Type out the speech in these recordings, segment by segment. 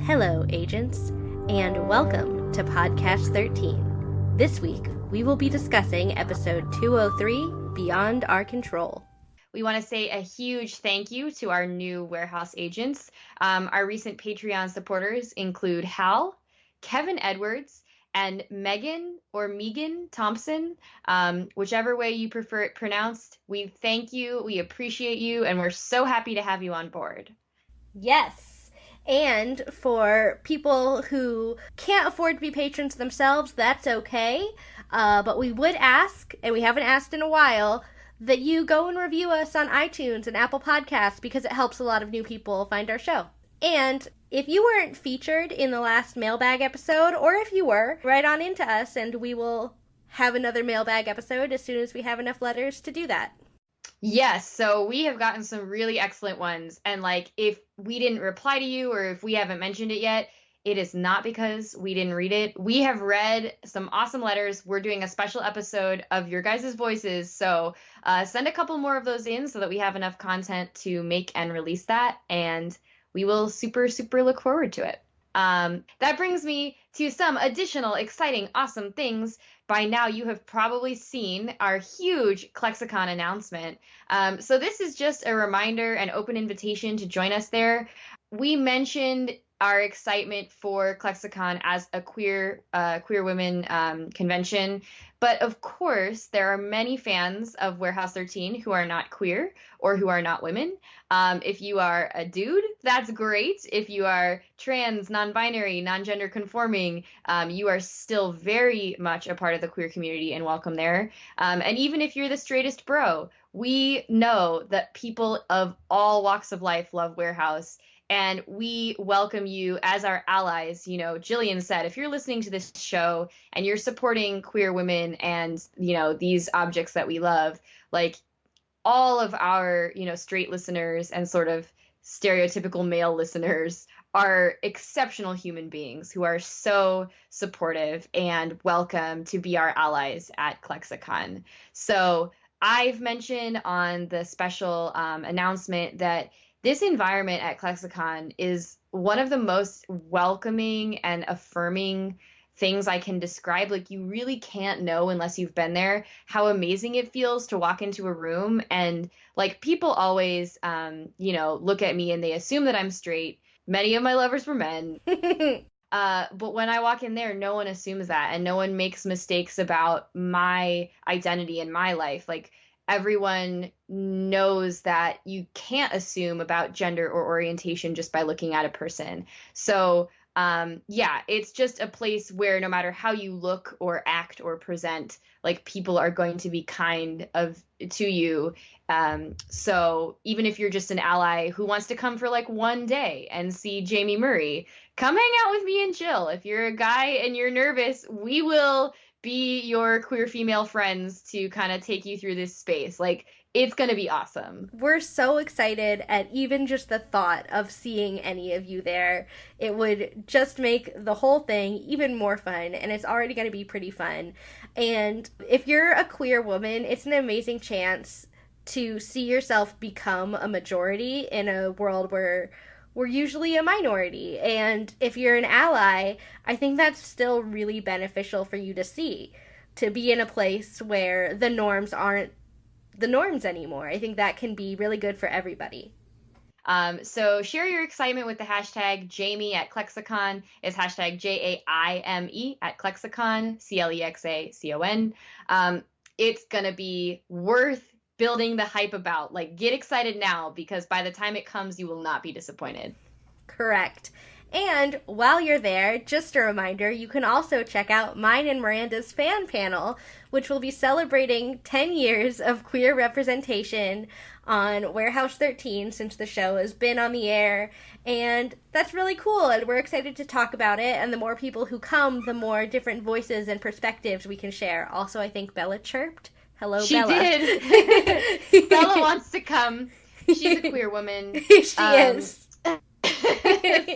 Hello, agents, and welcome to Podcast 13. This week, we will be discussing episode 203, Beyond Our Control. We want to say a huge thank you to our new warehouse agents. Our recent Patreon supporters include Hal, Kevin Edwards, and Megan or Megan Thompson, whichever way you prefer it pronounced. We thank you, we appreciate you, and we're so happy to have you on board. Yes. And for people who can't afford to be patrons themselves, that's okay. But we would ask, and we haven't asked in a while, that you go and review us on iTunes and Apple Podcasts because it helps a lot of new people find our show. And if you weren't featured in the last mailbag episode, or if you were, write on into us and we will have another mailbag episode as soon as we have enough letters to do that. Yes, so we have gotten some really excellent ones. And if we didn't reply to you or if we haven't mentioned it yet, it is not because we didn't read it. We have read some awesome letters. We're doing a special episode of your guys' voices. So send a couple more of those in so that we have enough content to make and release that. And we will super look forward to it. That brings me to some additional exciting, awesome things. By now, you have probably seen our huge ClexaCon announcement. So this is just a reminder, an open invitation to join us there. We mentioned our excitement for ClexaCon as a queer women convention. But of course, there are many fans of Warehouse 13 who are not queer or who are not women. If you are a dude, that's great. If you are trans, non-binary, non-gender conforming, you are still very much a part of the queer community and welcome there. And even if you're the straightest bro, we know that people of all walks of life love Warehouse. And we welcome you as our allies. You know, Jillian said, if you're listening to this show and you're supporting queer women and, these objects that we love, all of our, straight listeners and sort of stereotypical male listeners are exceptional human beings who are so supportive and welcome to be our allies at ClexaCon. So I've mentioned on the special announcement that this environment at ClexaCon is one of the most welcoming and affirming things I can describe. You really can't know unless you've been there how amazing it feels to walk into a room and people always, look at me and they assume that I'm straight. Many of my lovers were men. But when I walk in there, no one assumes that and no one makes mistakes about my identity in my life. Everyone knows that you can't assume about gender or orientation just by looking at a person. So, it's just a place where no matter how you look or act or present, people are going to be kind to you. So even if you're just an ally who wants to come for one day and see Jamie Murray, come hang out with me and Jill. If you're a guy and you're nervous, we will be your queer female friends to kind of take you through this space. It's going to be awesome. We're so excited at even just the thought of seeing any of you there. It would just make the whole thing even more fun, and it's already going to be pretty fun. And if you're a queer woman, it's an amazing chance to see yourself become a majority in a world where we're usually a minority. And if you're an ally, I think that's still really beneficial for you to see, to be in a place where the norms aren't the norms anymore. I think that can be really good for everybody. So share your excitement with the hashtag Jamie at ClexaCon. It's hashtag JAIME at ClexaCon, CLEXACON. It's going to be worth building the hype about. Get excited now because by the time it comes, you will not be disappointed. Correct. And while you're there, just a reminder, you can also check out mine and Miranda's fan panel, which will be celebrating 10 years of queer representation on Warehouse 13 since the show has been on the air. And that's really cool, and we're excited to talk about it. And the more people who come, the more different voices and perspectives we can share. Also, I think Bella chirped. Hello, she Bella. She did. Bella wants to come. She's a queer woman. She is.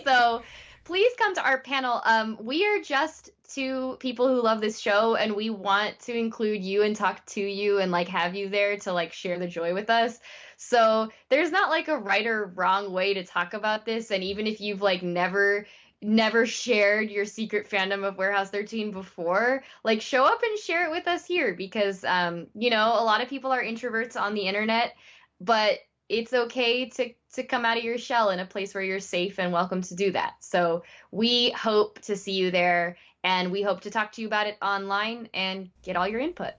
So please come to our panel. We are just two people who love this show, and we want to include you and talk to you and have you there to share the joy with us. So there's not a right or wrong way to talk about this. And even if you've never never shared your secret fandom of Warehouse 13 before, like show up and share it with us here because you know, a lot of people are introverts on the internet, but it's okay to come out of your shell in a place where you're safe and welcome to do that. So we hope to see you there, and we hope to talk to you about it online and get all your input.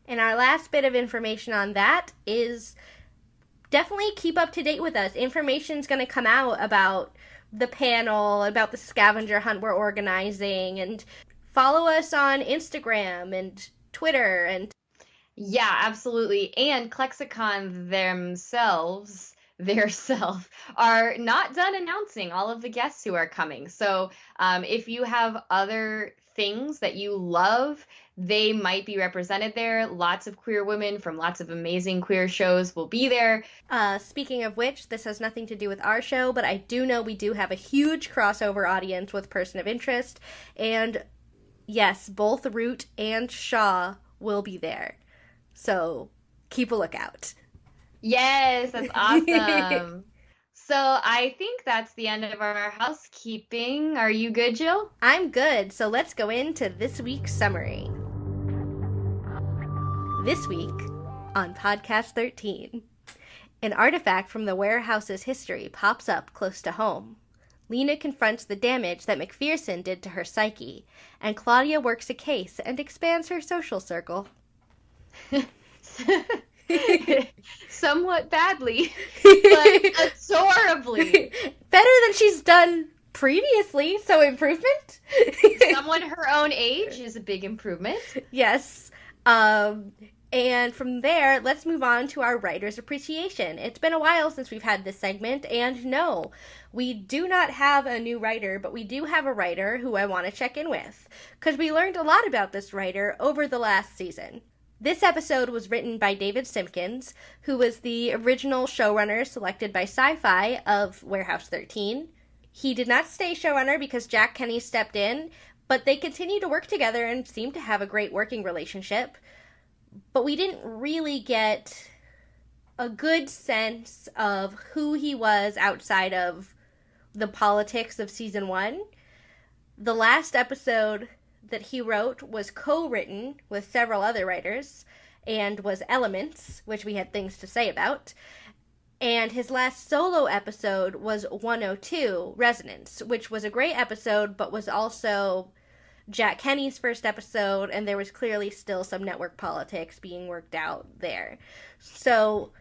And our last bit of information on that is definitely keep up to date with us. Information's going to come out about the panel, about the scavenger hunt we're organizing, and follow us on Instagram and Twitter. And yeah, absolutely. And Klexicon themselves, their self, are not done announcing all of the guests who are coming. So if you have other things that you love, they might be represented there. Lots of queer women from lots of amazing queer shows will be there. Speaking of which, this has nothing to do with our show, but I do know we do have a huge crossover audience with Person of Interest. And yes, both Root and Shaw will be there. So keep a lookout. Yes, that's awesome. So I think that's the end of our housekeeping. Are you good, Jill? I'm good. So let's go into this week's summary. This week on Podcast 13, an artifact from the warehouse's history pops up close to home. Lena confronts the damage that McPherson did to her psyche, and Claudia works a case and expands her social circle. Somewhat badly, but adorably. Better than she's done previously, so improvement. Someone her own age is a big improvement. Yes. And from there, let's move on to our writer's appreciation. It's been a while since we've had this segment, and no, we do not have a new writer, but we do have a writer who I want to check in with, because we learned a lot about this writer over the last season. This episode was written by David Simpkins, who was the original showrunner selected by Sci-Fi of Warehouse 13. He did not stay showrunner because Jack Kenny stepped in, but they continue to work together and seem to have a great working relationship. But we didn't really get a good sense of who he was outside of the politics of season 1. The last episode that he wrote was co-written with several other writers and was Elements, which we had things to say about. And his last solo episode was 102, Resonance, which was a great episode, but was also Jack Kenny's first episode, and there was clearly still some network politics being worked out there. So,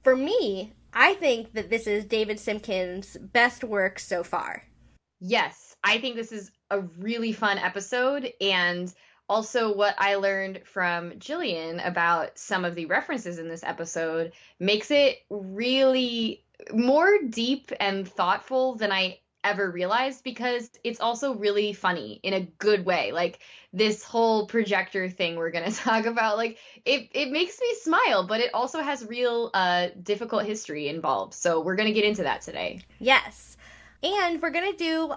for me, I think that this is David Simpkins' best work so far. Yes, I think this is a really fun episode, and also what I learned from Jillian about some of the references in this episode makes it really more deep and thoughtful than I ever realized, because it's also really funny in a good way. Like this whole projector thing we're going to talk about, like it makes me smile, but it also has real difficult history involved. So we're going to get into that today. Yes. And we're going to do,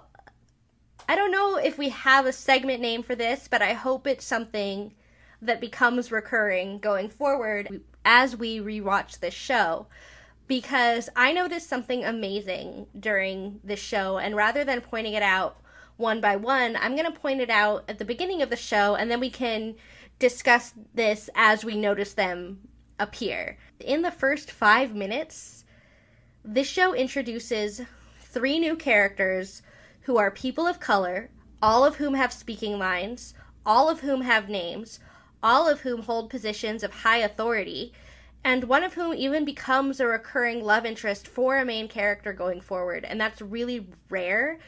I don't know if we have a segment name for this, but I hope it's something that becomes recurring going forward as we rewatch this show. Because I noticed something amazing during this show, and rather than pointing it out one by one, I'm going to point it out at the beginning of the show, and then we can discuss this as we notice them appear. In the first 5 minutes, this show introduces 3 new characters who are people of color, all of whom have speaking lines, all of whom have names, all of whom hold positions of high authority, and one of whom even becomes a recurring love interest for a main character going forward, and that's really rare.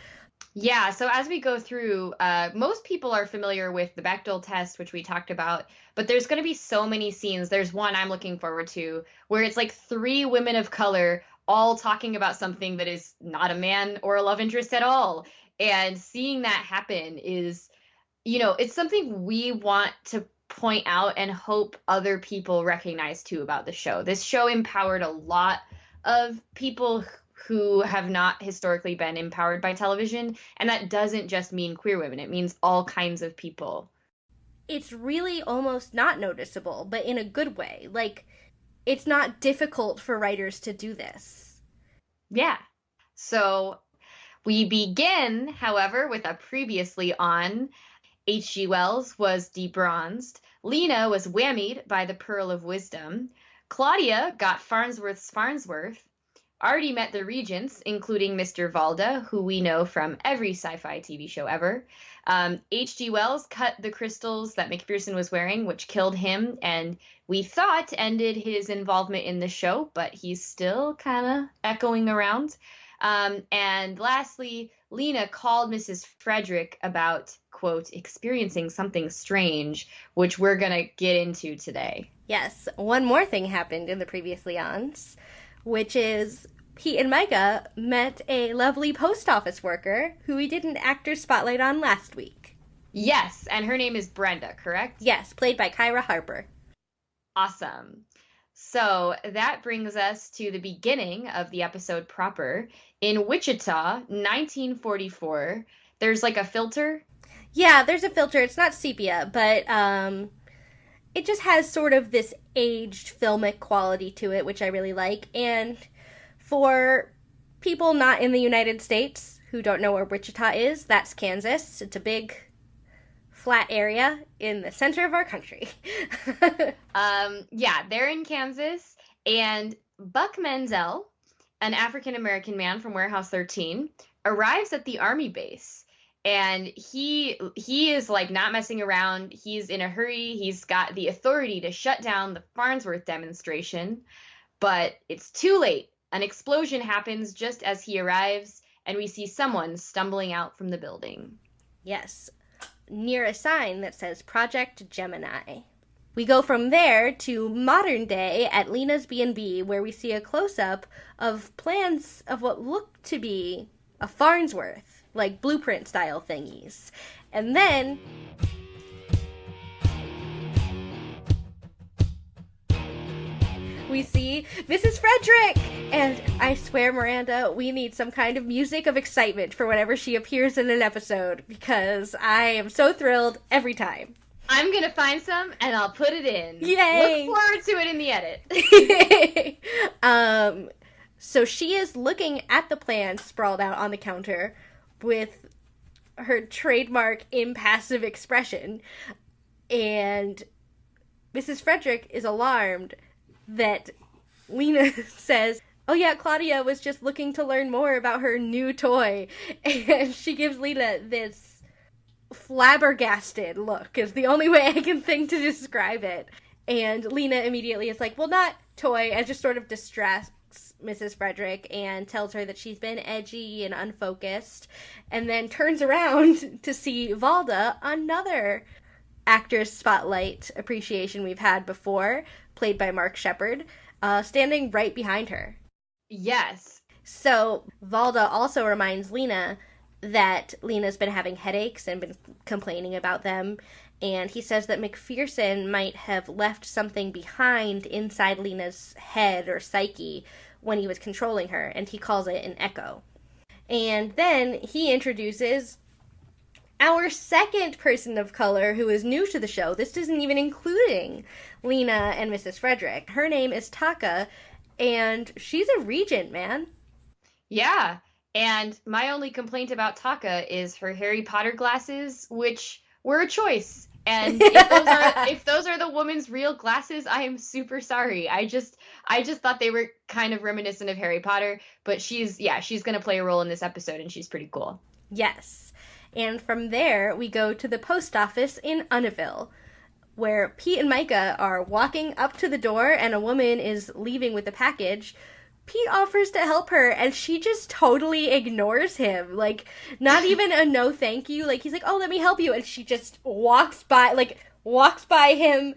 Yeah, so as we go through, most people are familiar with the Bechdel test, which we talked about, but there's going to be so many scenes. There's one I'm looking forward to where it's like 3 women of color all talking about something that is not a man or a love interest at all. And seeing that happen is, you know, it's something we want to point out and hope other people recognize too about the show. This show empowered a lot of people who have not historically been empowered by television, and that doesn't just mean queer women, it means all kinds of people. It's really almost not noticeable, but in a good way. Like, it's not difficult for writers to do this. Yeah. So We begin, however, with a previously on. H.G. Wells was debronzed. Lena was whammied by the Pearl of Wisdom. Claudia got Farnsworth's Farnsworth. Artie met the regents, including Mr. Valda, who we know from every sci-fi TV show ever. H.G. Wells cut the crystals that McPherson was wearing, which killed him, and we thought ended his involvement in the show, but he's still kind of echoing around. And lastly, Lena called Mrs. Frederick about, quote, experiencing something strange, which we're going to get into today. Yes, one more thing happened in the previously ons, which is Pete and Micah met a lovely post office worker who we did an actor spotlight on last week. Yes, and her name is Brenda, correct? Yes, played by Kyra Harper. Awesome. So that brings us to the beginning of the episode proper. In Wichita, 1944, there's like a filter. Yeah, there's a filter. It's not sepia, but it just has sort of this aged filmic quality to it, which I really like. And for people not in the United States who don't know where Wichita is, that's Kansas. It's a big, flat area in the center of our country. Yeah, they're in Kansas. And Buck Menzel, an African-American man from Warehouse 13, arrives at the Army base. And he is like not messing around. He's in a hurry. He's got the authority to shut down the Farnsworth demonstration. But it's too late. An explosion happens just as he arrives, and we see someone stumbling out from the building. Yes, near a sign that says Project Gemini. We go from there to modern day at Lena's B&B, where we see a close-up of plans of what look to be a Farnsworth, like blueprint-style thingies. And then we see Mrs. Frederick! And I swear, Miranda, we need some kind of music of excitement for whenever she appears in an episode, because I am so thrilled every time. I'm going to find some, and I'll put it in. Yay! Look forward to it in the edit. So she is looking at the plan sprawled out on the counter with her trademark impassive expression, and Mrs. Frederick is alarmed that Lena says, oh yeah, Claudia was just looking to learn more about her new toy. And she gives Lena this flabbergasted look, is the only way I can think to describe it. And Lena immediately is like, well, not toy, and just sort of distracts Mrs. Frederick and tells her that she's been edgy and unfocused, and then turns around to see Valda, another actor's spotlight appreciation we've had before, played by Mark Shepard, standing right behind her. Yes. So Valda also reminds Lena that Lena's been having headaches and been complaining about them, and he says that McPherson might have left something behind inside Lena's head or psyche when he was controlling her, and he calls it an echo. And then he introduces our second person of color who is new to the show. This isn't even including Lena and Mrs. Frederick. Her name is Taka, and she's a regent, man. Yeah, and my only complaint about Taka is her Harry Potter glasses, which were a choice. And if those are the woman's real glasses, I am super sorry. I just thought they were kind of reminiscent of Harry Potter, but she's going to play a role in this episode, and she's pretty cool. Yes. And from there, we go to the post office in Unnaville, where Pete and Micah are walking up to the door and a woman is leaving with a package. Pete offers to help her, and she just totally ignores him. Like, not even a no thank you. Like, he's like, oh, let me help you. And she just walks by him,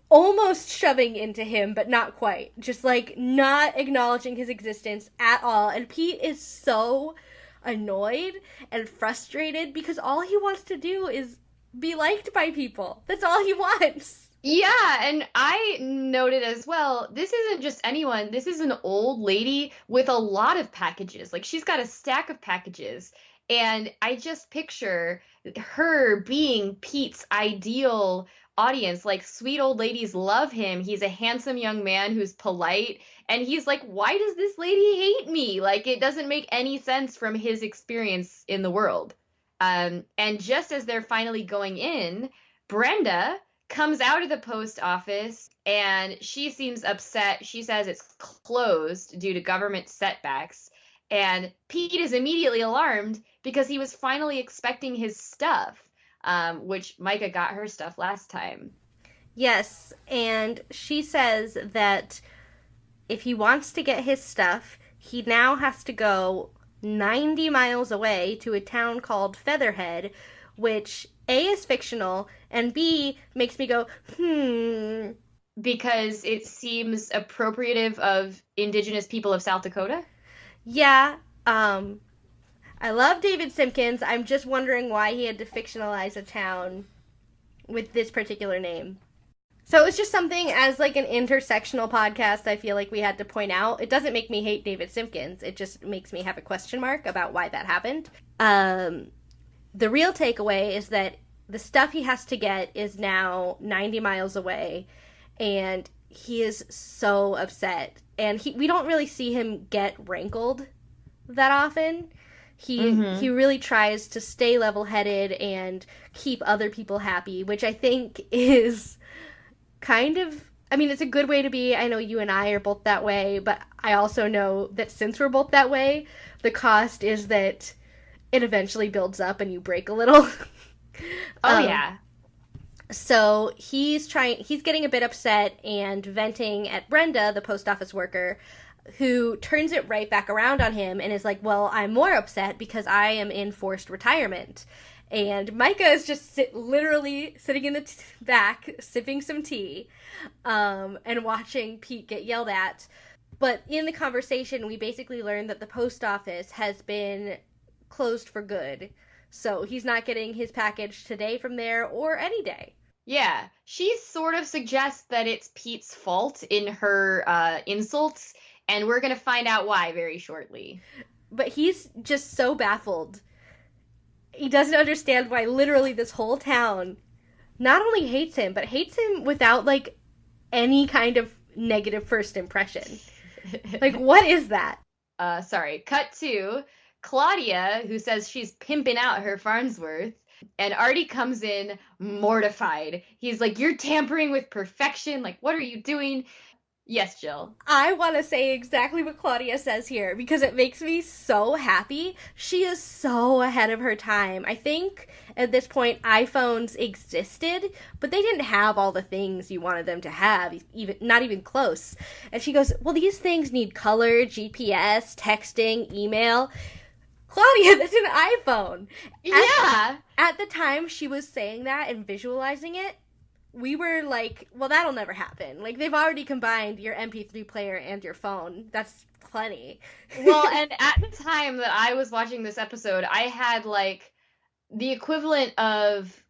almost shoving into him, but not quite. Just, like, not acknowledging his existence at all. And Pete is so annoyed and frustrated because all he wants to do is be liked by people. That's all he wants. Yeah, and I noted as well, this isn't just anyone. This is an old lady with a lot of packages. Like, she's got a stack of packages. And I just picture her being Pete's ideal audience. Like, sweet old ladies love him. He's a handsome young man who's polite. And he's like, why does this lady hate me? Like, it doesn't make any sense from his experience in the world. And just as they're finally going in, Brenda comes out of the post office and she seems upset. She says it's closed due to government setbacks. And Pete is immediately alarmed because he was finally expecting his stuff, which Micah got her stuff last time. Yes, and she says that if he wants to get his stuff, he now has to go 90 miles away to a town called Featherhead, which A, is fictional, and B, makes me go, Because it seems appropriative of indigenous people of South Dakota? Yeah, I love David Simpkins. I'm just wondering why he had to fictionalize a town with this particular name. So it was just something as like an intersectional podcast I feel like we had to point out. It doesn't make me hate David Simpkins. It just makes me have a question mark about why that happened. The real takeaway is that the stuff he has to get is now 90 miles away, and he is so upset. And we don't really see him get rankled that often. He really tries to stay level-headed and keep other people happy, which I think is kind of, I mean, it's a good way to be. I know you and I are both that way, but I also know that since we're both that way, the cost is that it eventually builds up and you break a little. Yeah. So he's getting a bit upset and venting at Brenda, the post office worker, who turns it right back around on him and is like, well, I'm more upset because I am in forced retirement. And Micah is just literally sitting in the back, sipping some tea, and watching Pete get yelled at. But in the conversation, we basically learn that the post office has been closed for good. So he's not getting his package today from there or any day. Yeah, she sort of suggests that it's Pete's fault in her insults, and we're going to find out why very shortly. But he's just so baffled. He doesn't understand why literally this whole town not only hates him, but hates him without, like, any kind of negative first impression. Like, what is that? Cut to Claudia, who says she's pimping out her Farnsworth. And Artie comes in mortified. He's like, you're tampering with perfection. Like, what are you doing? Yes, Jill. I want to say exactly what Claudia says here because it makes me so happy. She is so ahead of her time. I think at this point iPhones existed, but they didn't have all the things you wanted them to have, even not even close. And she goes, well, these things need color, GPS, texting, email. Claudia, that's an iPhone. At the time she was saying that and visualizing it, we were like, well, that'll never happen. Like, they've already combined your MP3 player and your phone. That's plenty. Well, and at the time that I was watching this episode, I had, like, the equivalent of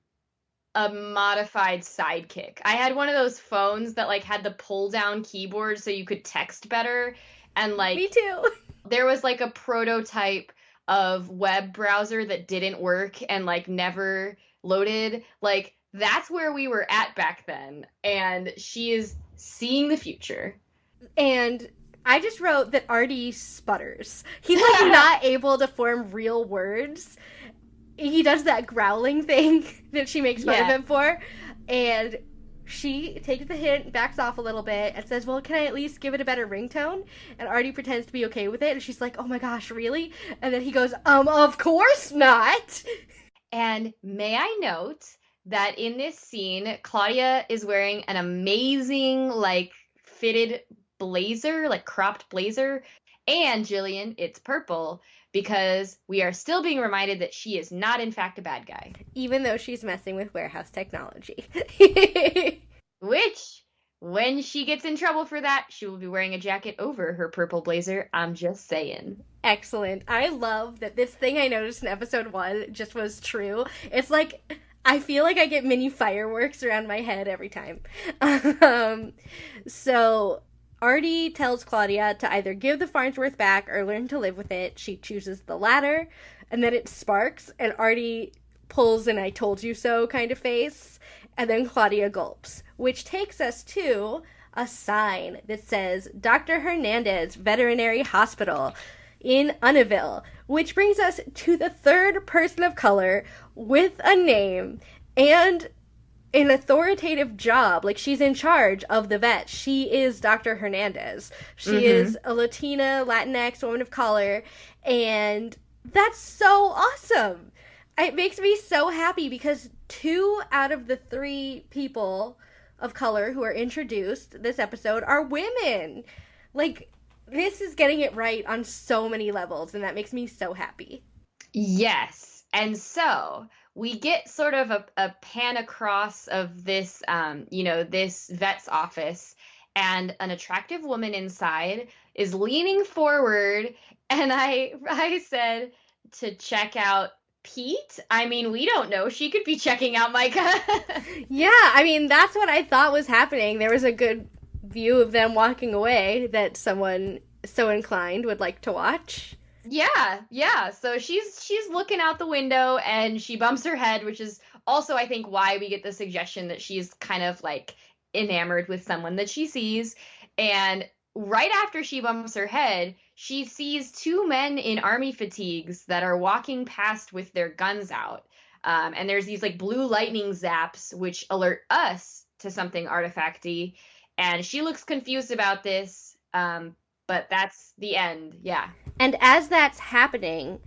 a modified Sidekick. I had one of those phones that, like, had the pull-down keyboard so you could text better. And, like... Me too. There was, like, a prototype of web browser that didn't work and, like, never loaded. Like... That's where we were at back then, and she is seeing the future. And I just wrote that Artie sputters. He's like not able to form real words. He does that growling thing that she makes fun of him for, and she takes the hint, backs off a little bit, and says, well, can I at least give it a better ringtone? And Artie pretends to be okay with it, and she's like, oh my gosh, really? And then he goes, of course not! And may I note that in this scene, Claudia is wearing an amazing, like, fitted blazer, like, cropped blazer. And, Jillian, it's purple because we are still being reminded that she is not, in fact, a bad guy. Even though she's messing with warehouse technology. Which, when she gets in trouble for that, she will be wearing a jacket over her purple blazer. I'm just saying. Excellent. I love that this thing I noticed in episode 1 just was true. It's like... I feel like I get mini fireworks around my head every time. So Artie tells Claudia to either give the Farnsworth back or learn to live with it. She chooses the latter, and then it sparks, and Artie pulls an I told you so kind of face. And then Claudia gulps, which takes us to a sign that says Dr. Hernandez Veterinary Hospital in Unnaville, which brings us to the third person of color with a name and an authoritative job. Like, she's in charge of the vet. She is Dr. Hernandez. She is a Latina, Latinx woman of color, and that's so awesome. It makes me so happy because 2 out of the 3 people of color who are introduced this episode are women. Like, this is getting it right on so many levels, and that makes me so happy. Yes. And so we get sort of a pan across of this, this vet's office, and an attractive woman inside is leaning forward, and I said to check out Pete. I mean, we don't know. She could be checking out Micah. Yeah, I mean, that's what I thought was happening. There was a good view of them walking away that someone so inclined would like to watch. Yeah. So she's looking out the window and she bumps her head, which is also, I think, why we get the suggestion that she's kind of like enamored with someone that she sees. And right after she bumps her head, she sees 2 men in army fatigues that are walking past with their guns out. And there's these like blue lightning zaps, which alert us to something artifacty. And she looks confused about this. But that's the end. Yeah. And as that's happening,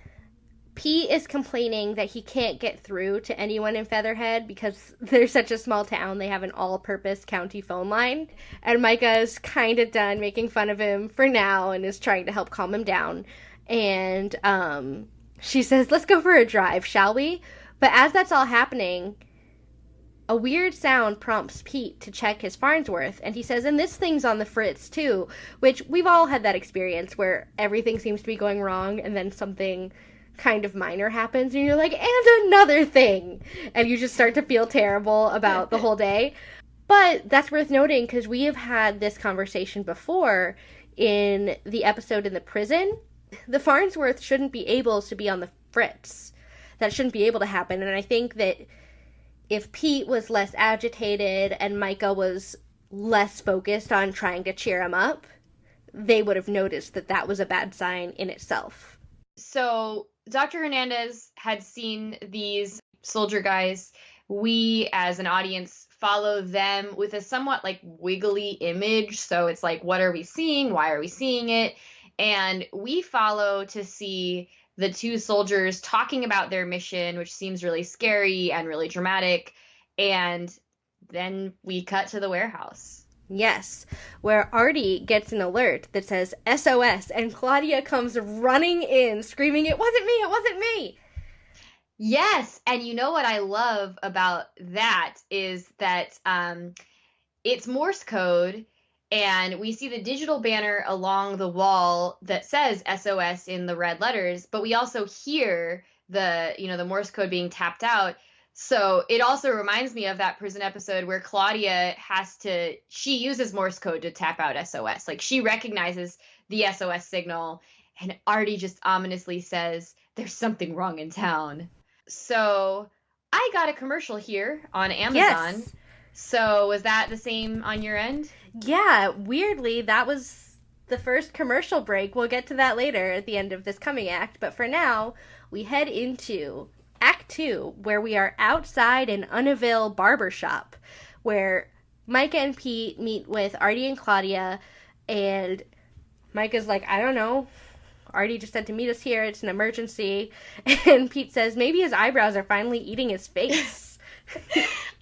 Pete is complaining that he can't get through to anyone in Featherhead because they're such a small town. They have an all-purpose county phone line. And Micah's kind of done making fun of him for now and is trying to help calm him down. And she says, let's go for a drive, shall we? But as that's all happening, a weird sound prompts Pete to check his Farnsworth, and he says, and this thing's on the fritz, too, which we've all had that experience where everything seems to be going wrong, and then something kind of minor happens, and you're like, and another thing! And you just start to feel terrible about the whole day. But that's worth noting, because we have had this conversation before in the episode in the prison. The Farnsworth shouldn't be able to be on the fritz. That shouldn't be able to happen, and I think that if Pete was less agitated and Micah was less focused on trying to cheer him up, they would have noticed that that was a bad sign in itself. So Dr. Hernandez had seen these soldier guys. We, as an audience, follow them with a somewhat like wiggly image. So it's like, what are we seeing? Why are we seeing it? And we follow to see the 2 soldiers talking about their mission, which seems really scary and really dramatic. And then we cut to the warehouse. Yes, where Artie gets an alert that says SOS, and Claudia comes running in, screaming, it wasn't me, it wasn't me! Yes, and you know what I love about that is that it's Morse code, and we see the digital banner along the wall that says SOS in the red letters, but we also hear the Morse code being tapped out. So it also reminds me of that prison episode where Claudia she uses Morse code to tap out SOS. Like, she recognizes the SOS signal, and Artie just ominously says, there's something wrong in town. So I got a commercial here on Amazon. Yes. So was that the same on your end? Yeah, weirdly, that was the first commercial break. We'll get to that later at the end of this coming act. But for now, we head into Act 2, where we are outside an Unnaville barbershop, where Micah and Pete meet with Artie and Claudia, and Micah's like, I don't know. Artie just said to meet us here. It's an emergency. And Pete says maybe his eyebrows are finally eating his face.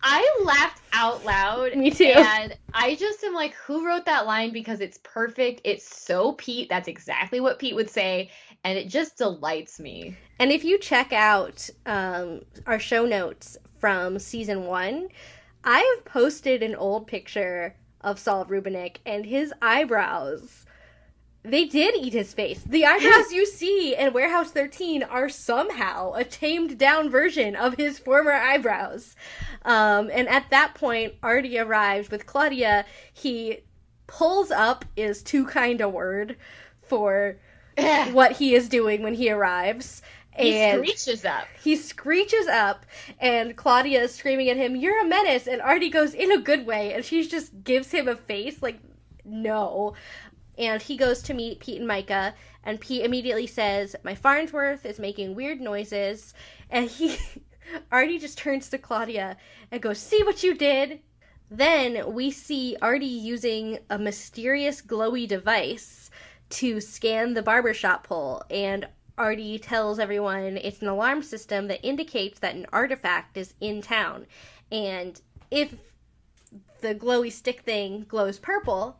I laughed out loud. Me too. And I just am like, who wrote that line? Because it's perfect. It's so Pete. That's exactly what Pete would say. And it just delights me. And if you check out our show notes from season 1, I have posted an old picture of Saul Rubinek, and his eyebrows, they did eat his face. The eyebrows you see in Warehouse 13 are somehow a tamed down version of his former eyebrows. And at that point, Artie arrives with Claudia. He pulls up is too kind a word for what he is doing when he arrives. He And screeches up. he screeches up, and Claudia is screaming at him, "You're a menace!" And Artie goes, "In a good way," and she just gives him a face like, no. And he goes to meet Pete and Micah, and Pete immediately says, "My Farnsworth is making weird noises," and Artie just turns to Claudia and goes, "See what you did?" Then we see Artie using a mysterious glowy device to scan the barbershop pole, and Artie tells everyone it's an alarm system that indicates that an artifact is in town. And if the glowy stick thing glows purple,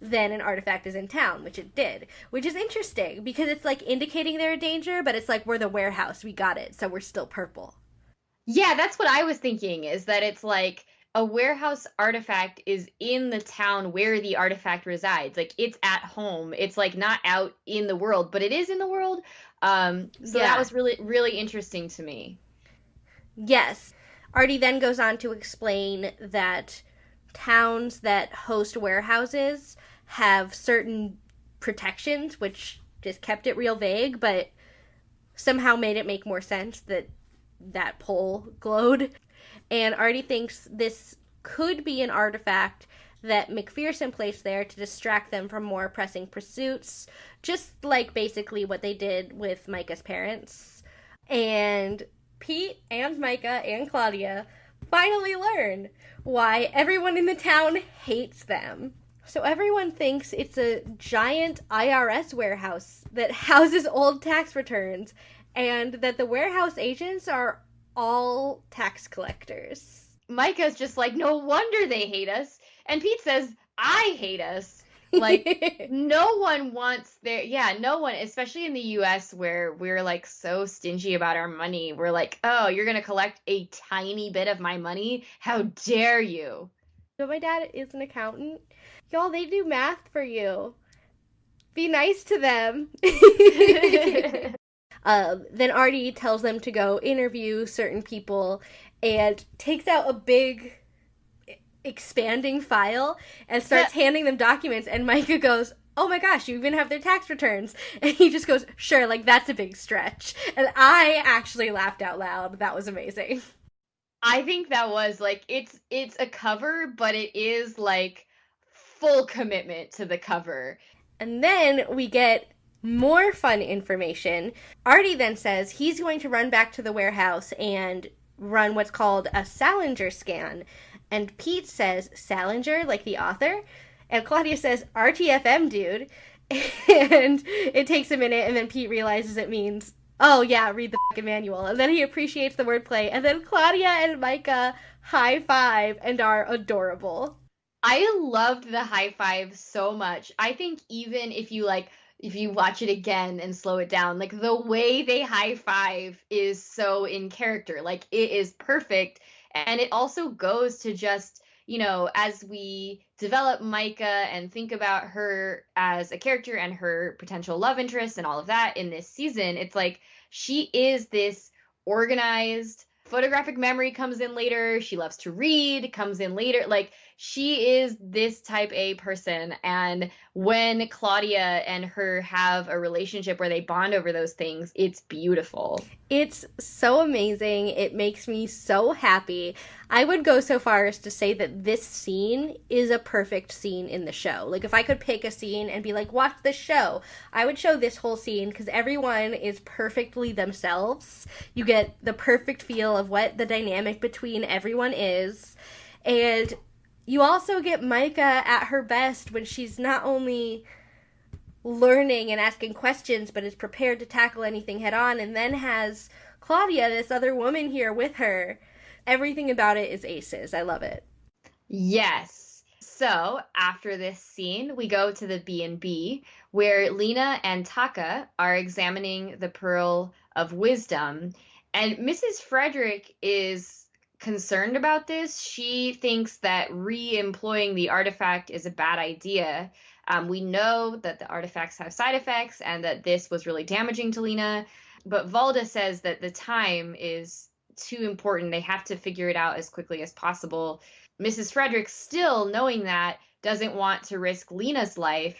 then an artifact is in town, which it did. Which is interesting, because it's like indicating they're in danger, but it's like, we're the warehouse, we got it, so we're still purple. Yeah, that's what I was thinking, is that it's like a warehouse artifact is in the town where the artifact resides. Like, it's at home. It's like not out in the world, but it is in the world. So that was really, really interesting to me. Yes. Artie then goes on to explain that towns that host warehouses have certain protections, which just kept it real vague, but somehow made it make more sense that that pole glowed. And Artie thinks this could be an artifact that McPherson placed there to distract them from more pressing pursuits, just like basically what they did with Micah's parents. And Pete and Micah and Claudia finally learn why everyone in the town hates them. So everyone thinks it's a giant IRS warehouse that houses old tax returns, and that the warehouse agents are all tax collectors. Micah's just like, no wonder they hate us. And Pete says, I hate us. Like, no one wants no one, especially in the US where we're like so stingy about our money. We're like, oh, you're going to collect a tiny bit of my money? How dare you? So my dad is an accountant. Y'all, they do math for you. Be nice to them. Then Artie tells them to go interview certain people and takes out a big expanding file and starts handing them documents, and Micah goes, "Oh my gosh, you even have their tax returns." And he just goes, "Sure, like that's a big stretch." And I actually laughed out loud. That was amazing. I think that was like, it's a cover, but it is like full commitment to the cover. And then we get more fun information. Artie then says he's going to run back to the warehouse and run what's called a Salinger scan. And Pete says, "Salinger, like the author?" And Claudia says, "RTFM, dude." And it takes a minute, and then Pete realizes it means, oh yeah, read the fucking manual. And then he appreciates the wordplay, and then Claudia and Micah high five and are adorable. I loved the high five so much. I think even if you watch it again and slow it down, like the way they high five is so in character. Like, it is perfect. And it also goes to just, as we develop Micah and think about her as a character and her potential love interest and all of that in this season, it's like she is this organized, photographic memory comes in later. She loves to read, comes in later. Like, she is this type A person. And when Claudia and her have a relationship where they bond over those things, it's beautiful. It's so amazing. It makes me so happy. I would go so far as to say that this scene is a perfect scene in the show. Like, if I could pick a scene and be like, watch this show, I would show this whole scene, because everyone is perfectly themselves. You get the perfect feel of what the dynamic between everyone is. And you also get Micah at her best when she's not only learning and asking questions, but is prepared to tackle anything head on, and then has Claudia, this other woman, here with her. Everything about it is aces. I love it. Yes. So after this scene, we go to the B&B, where Lena and Taka are examining the Pearl of Wisdom, and Mrs. Frederick is concerned about this. She thinks that re-employing the artifact is a bad idea. We know that the artifacts have side effects and that this was really damaging to Lena, but Valda says that the time is too important. They have to figure it out as quickly as possible. Mrs. Frederick, still knowing that, doesn't want to risk Lena's life.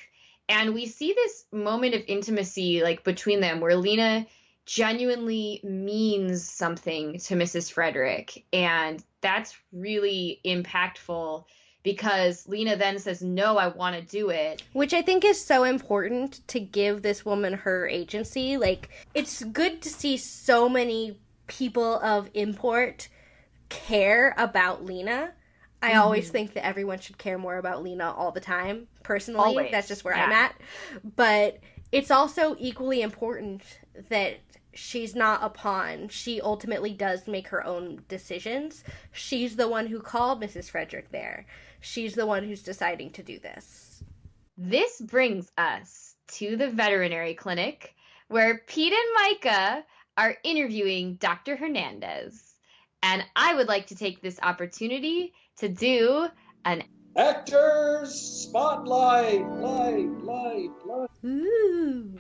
And we see this moment of intimacy, like, between them, where Lena genuinely means something to Mrs. Frederick. And that's really impactful because Lena then says, no, I want to do it. Which I think is so important to give this woman her agency. Like, it's good to see so many people of import care about Lena. I always think that everyone should care more about Lena all the time, personally. Always. That's just where I'm at. But it's also equally important that she's not a pawn. She ultimately does make her own decisions. She's the one who called Mrs. Frederick there. She's the one who's deciding to do this. This brings us to the veterinary clinic where Pete and Micah are interviewing Dr. Hernandez. And I would like to take this opportunity to do an Actors Spotlight! Light. Ooh.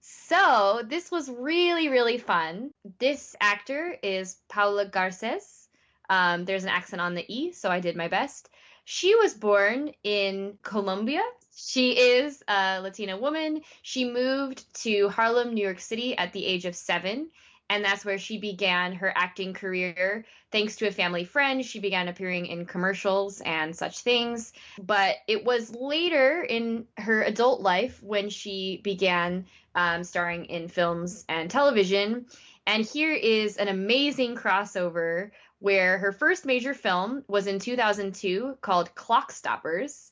So this was really, really fun. This actor is Paula Garces. There's an accent on the E, so I did my best. She was born in Colombia. She is a Latina woman. She moved to Harlem, New York City at the age of 7, and that's where she began her acting career. Thanks to a family friend, she began appearing in commercials and such things. But it was later in her adult life when she began starring in films and television. And here is an amazing crossover where her first major film was in 2002 called Clock Stoppers.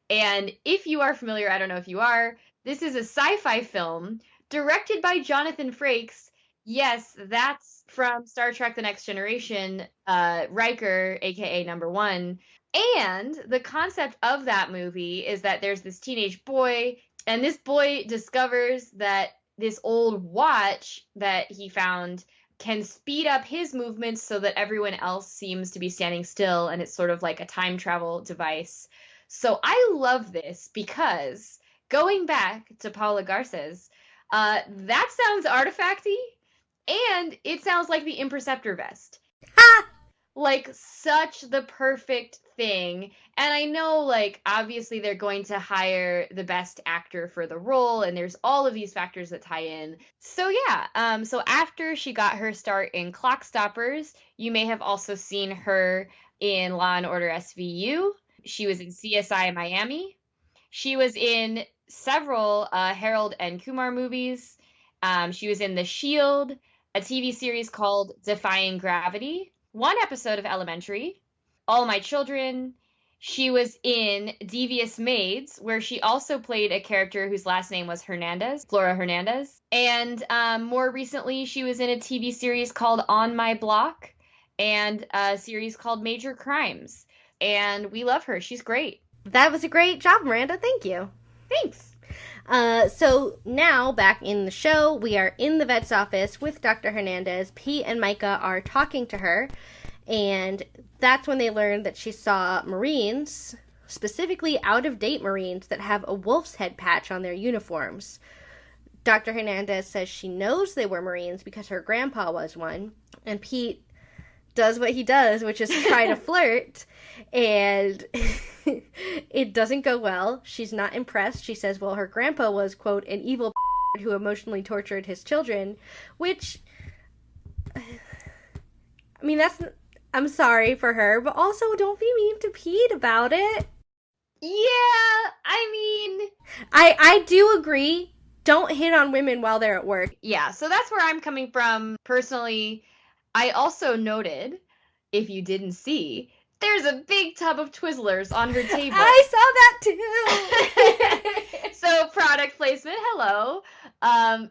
And if you are familiar, I don't know if you are, this is a sci-fi film directed by Jonathan Frakes. Yes, that's from Star Trek The Next Generation, Riker, aka Number One. And the concept of that movie is that there's this teenage boy, and this boy discovers that this old watch that he found can speed up his movements so that everyone else seems to be standing still, and it's sort of like a time travel device. So I love this because, going back to Paula Garces, that sounds artifacty, and it sounds like the Imperceptor vest. Ha! Like, such the perfect thing. And I know, like, obviously they're going to hire the best actor for the role, and there's all of these factors that tie in. So yeah, so after she got her start in Clock Stoppers, you may have also seen her in Law & Order SVU. She was in CSI Miami. She was in several Harold and Kumar movies. She was in The Shield, a TV series called Defying Gravity, one episode of Elementary, All My Children. She was in Devious Maids, where she also played a character whose last name was Hernandez, Flora Hernandez. And more recently, she was in a TV series called On My Block and a series called Major Crimes. And we love her. She's great. That was a great job, Miranda. Thank you. Thanks. So now, back in the show, we are in the vet's office with Dr. Hernandez. Pete and Micah are talking to her, and that's when they learn that she saw Marines, specifically out-of-date Marines, that have a wolf's head patch on their uniforms. Dr. Hernandez says she knows they were Marines because her grandpa was one, and Pete does what he does, which is try to flirt, and it doesn't go well. She's not impressed. She says, well, her grandpa was, quote, an evil who emotionally tortured his children, which, I mean, I'm sorry for her, but also don't be mean to Pete about it. Yeah, I mean, I do agree. Don't hit on women while they're at work. Yeah, so that's where I'm coming from personally. I also noted, if you didn't see, there's a big tub of Twizzlers on her table. I saw that too. So product placement, hello.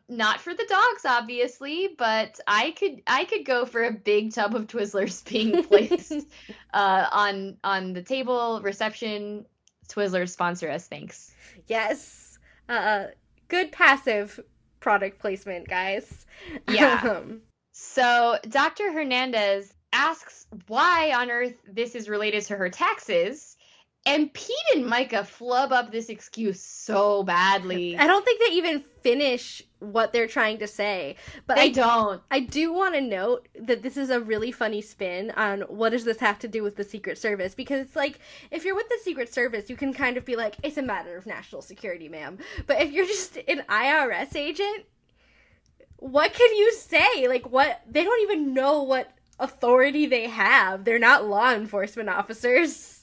Not for the dogs, obviously, but I could go for a big tub of Twizzlers being placed on the table. Reception, Twizzlers sponsor us, thanks. Yes. Good passive product placement, guys. Yeah. So Dr. Hernandez asks why on earth this is related to her taxes, and Pete and Micah flub up this excuse so badly. I don't think they even finish what they're trying to say. But they don't. I do want to note that this is a really funny spin on what does this have to do with the Secret Service, because it's like, if you're with the Secret Service, you can kind of be like, it's a matter of national security, ma'am. But if you're just an IRS agent, what can you say? Like, what? They don't even know what authority they have. They're not law enforcement officers.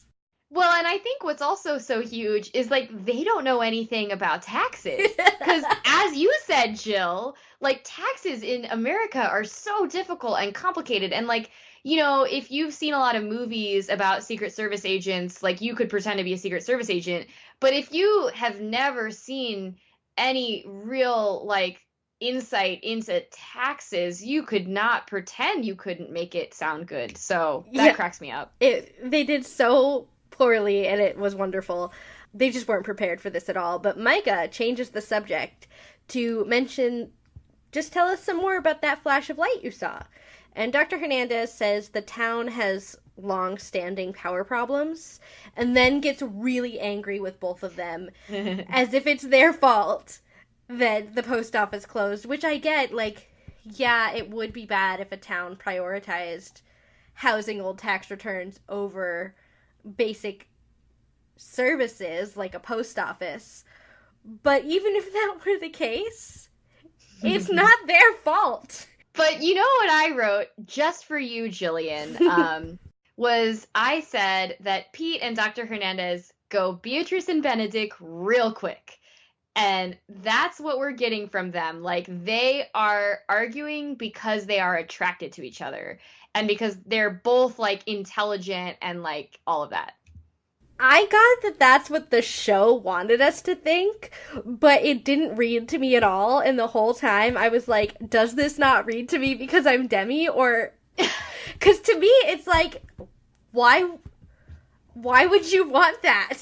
Well, and I think what's also so huge is like they don't know anything about taxes. Because as you said, Jill, like taxes in America are so difficult and complicated. And like, if you've seen a lot of movies about Secret Service agents, like you could pretend to be a Secret Service agent. But if you have never seen any real like insight into taxes, you could not pretend you couldn't make it sound good. So that cracks me up. They did so poorly, and it was wonderful. They just weren't prepared for this at all. But Micah changes the subject to mention, just tell us some more about that flash of light you saw. And Dr. Hernandez says the town has long-standing power problems, and then gets really angry with both of them, as if it's their fault that the post office closed, which I get. Like, yeah, it would be bad if a town prioritized housing old tax returns over basic services like a post office. But even if that were the case, it's not their fault. But you know what I wrote just for you, Jillian, was I said that Pete and Dr. Hernandez go Beatrice and Benedict real quick. And that's what we're getting from them. Like, they are arguing because they are attracted to each other. And because they're both, like, intelligent and, like, all of that. I got that that's what the show wanted us to think, but it didn't read to me at all. And the whole time I was like, does this not read to me because I'm Demi? Or, because to me, it's like, why would you want that?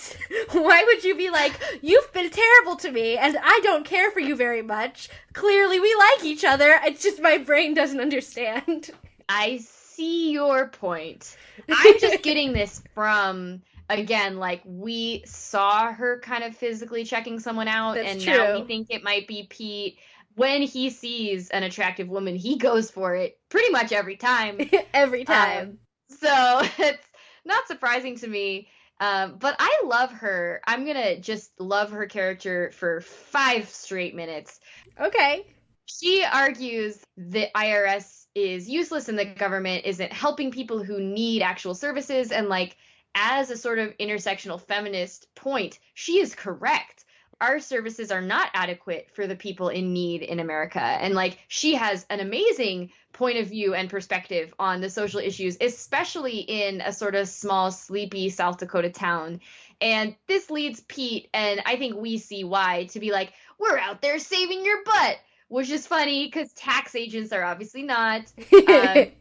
Why would you be like, you've been terrible to me and I don't care for you very much. Clearly we like each other. It's just my brain doesn't understand. I see your point. I'm just getting this from, again, like, we saw her kind of physically checking someone out. That's and true. Now we think it might be Pete. When he sees an attractive woman, he goes for it pretty much every time. Every time. So it's not surprising to me. But I love her. I'm going to just love her character for 5 straight minutes. Okay. She argues the IRS is useless and the government isn't helping people who need actual services. And like, as a sort of intersectional feminist point, she is correct. Our services are not adequate for the people in need in America. And like, she has an amazing point of view and perspective on the social issues, especially in a sort of small, sleepy South Dakota town. And this leads Pete, and I think we see why, to be like, we're out there saving your butt, which is funny because tax agents are obviously not. Micah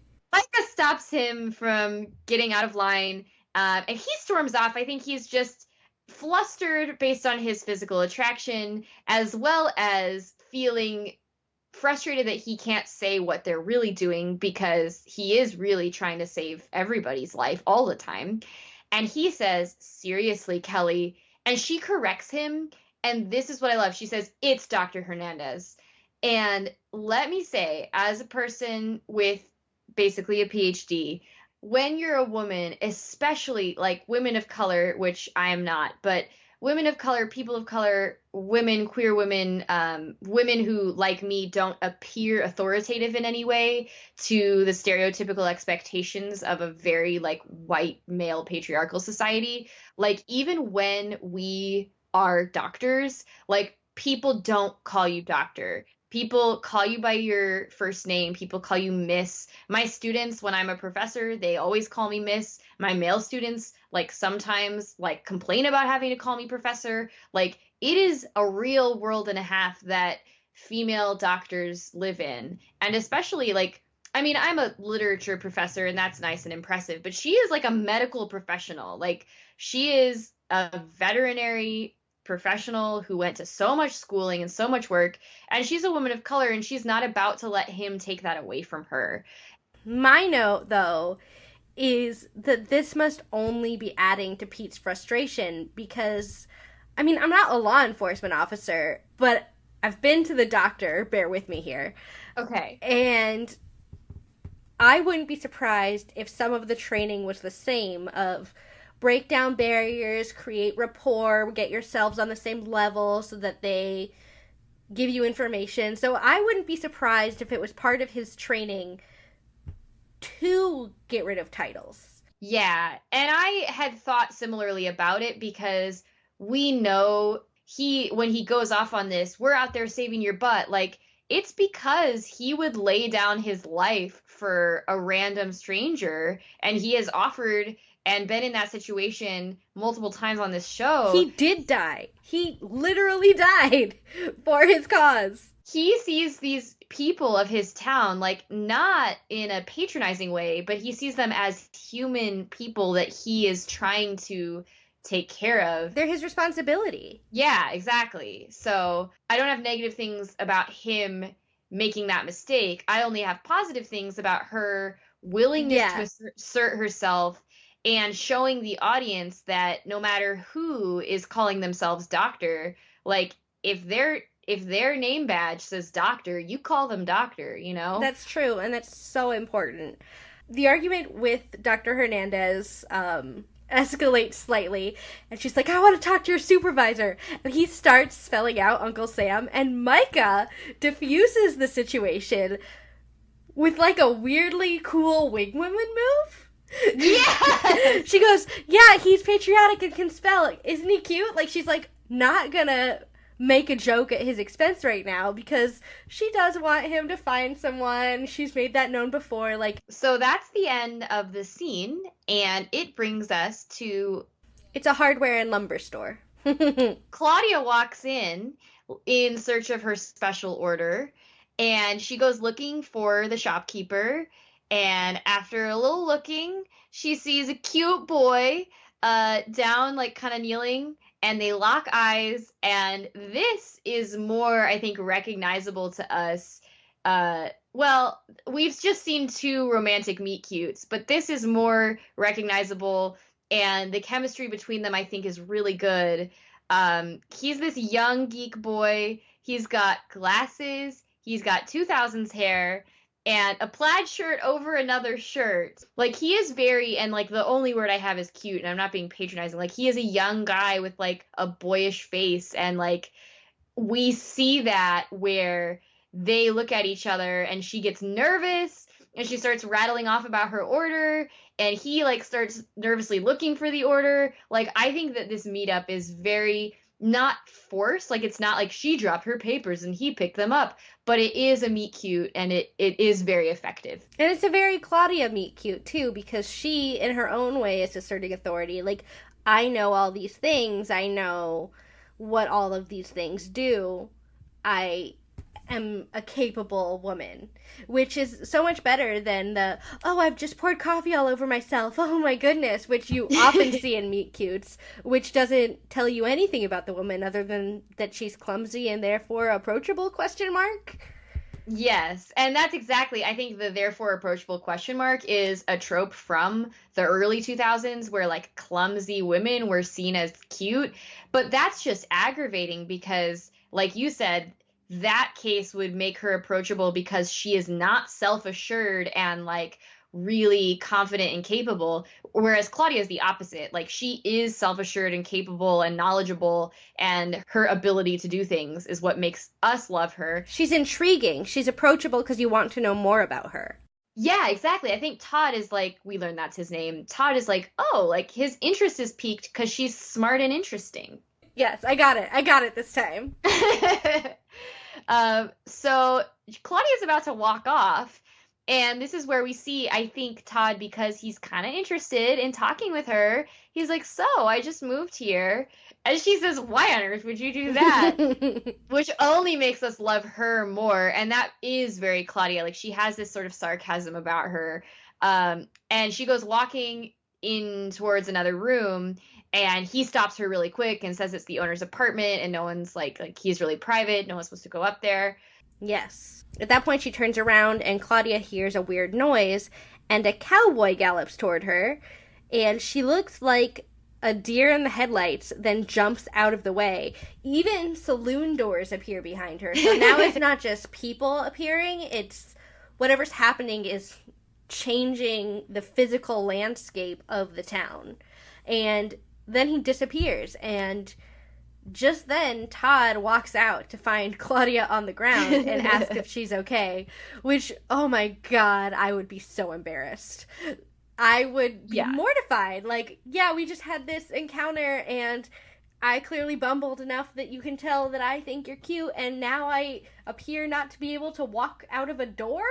stops him from getting out of line, and he storms off. I think he's just flustered based on his physical attraction, as well as feeling frustrated that he can't say what they're really doing because he is really trying to save everybody's life all the time. And he says, seriously, Kelly, and she corrects him. And this is what I love. She says, it's Dr. Hernandez. And let me say, as a person with basically a PhD, when you're a woman, especially like women of color, which I am not, but women of color, people of color, women, queer women, women who, like me, don't appear authoritative in any way to the stereotypical expectations of a very like white male patriarchal society. Like, even when we are doctors, like, people don't call you doctor. People call you by your first name. People call you Miss. My students, when I'm a professor, they always call me Miss. My male students, like, sometimes, like, complain about having to call me professor. Like, it is a real world and a half that female doctors live in. And especially, like, I mean, I'm a literature professor, and that's nice and impressive, but she is, like, a medical professional. Like, she is a veterinary professional who went to so much schooling and so much work, and she's a woman of color, and she's not about to let him take that away from her. My note, though, is that this must only be adding to Pete's frustration because, I mean, I'm not a law enforcement officer, but I've been to the doctor, bear with me here. Okay. And I wouldn't be surprised if some of the training was the same of break down barriers, create rapport, get yourselves on the same level so that they give you information. So I wouldn't be surprised if it was part of his training to get rid of titles. Yeah, and I had thought similarly about it because we know when he goes off on this, we're out there saving your butt. Like, it's because he would lay down his life for a random stranger, and he has offered and been in that situation multiple times on this show. He did die. He literally died for his cause. He sees these people of his town, like, not in a patronizing way, but he sees them as human people that he is trying to take care of. They're his responsibility. Yeah, exactly. So I don't have negative things about him making that mistake. I only have positive things about her willingness to assert herself and showing the audience that no matter who is calling themselves doctor, like, if their name badge says doctor, you call them doctor, you know? That's true, and that's so important. The argument with Dr. Hernandez escalates slightly, and she's like, I want to talk to your supervisor. And he starts spelling out Uncle Sam, and Micah diffuses the situation with, like, a weirdly cool wing woman move. Yeah! She goes, yeah, he's patriotic and can spell. Isn't he cute? Like, she's, like, not gonna make a joke at his expense right now because she does want him to find someone. She's made that known before. Like, so that's the end of the scene, and it brings us to... It's a hardware and lumber store. Claudia walks in search of her special order, and she goes looking for the shopkeeper, and after a little looking, she sees a cute boy down, like, kind of kneeling, and they lock eyes, and this is more, I think, recognizable to us. Well, we've just seen two romantic meet-cutes, but this is more recognizable, and the chemistry between them, I think, is really good. He's this young geek boy. He's got glasses. He's got 2000s hair and a plaid shirt over another shirt. Like, he is very, and, like, the only word I have is cute, and I'm not being patronizing. Like, he is a young guy with, like, a boyish face, and, like, we see that where they look at each other, and she gets nervous, and she starts rattling off about her order, and he, like, starts nervously looking for the order. Like, I think that this meetup is very not forced. Like, it's not like she dropped her papers and he picked them up, but it is a meet cute, and it is very effective. And it's a very Claudia meet cute too, because she in her own way is asserting authority. Like, I know all these things, I know what all of these things do, I am a capable woman, which is so much better than the, oh, I've just poured coffee all over myself, oh my goodness, which you often see in meet cutes, which doesn't tell you anything about the woman other than that she's clumsy and therefore approachable, question mark. Yes, and that's exactly, I think the therefore approachable question mark is a trope from the early 2000s where, like, clumsy women were seen as cute, but that's just aggravating because, like you said, that case would make her approachable because she is not self-assured and, like, really confident and capable, whereas Claudia is the opposite. Like, she is self-assured and capable and knowledgeable, and her ability to do things is what makes us love her. She's intriguing. She's approachable because you want to know more about her. Yeah, exactly. I think Todd is like, we learned that's his name. Todd is like, oh, like, his interest is piqued because she's smart and interesting. Yes, I got it this time. So Claudia's about to walk off, and this is where we see, I think, Todd, because he's kind of interested in talking with her, he's like, so, I just moved here. And she says, why on earth would you do that? Which only makes us love her more, and that is very Claudia. Like, she has this sort of sarcasm about her, and she goes walking in towards another room, and he stops her really quick and says it's the owner's apartment, and no one's like he's really private, no one's supposed to go up there. Yes. At that point, she turns around, and Claudia hears a weird noise, and a cowboy gallops toward her, and she looks like a deer in the headlights, then jumps out of the way. Even saloon doors appear behind her. So now it's not just people appearing, it's whatever's happening is changing the physical landscape of the town. And then he disappears, and Just then, Todd walks out to find Claudia on the ground and ask if she's okay, which, oh my god, I would be so embarrassed. I would be mortified. Like, yeah, we just had this encounter and I clearly bumbled enough that you can tell that I think you're cute, and now I appear not to be able to walk out of a door?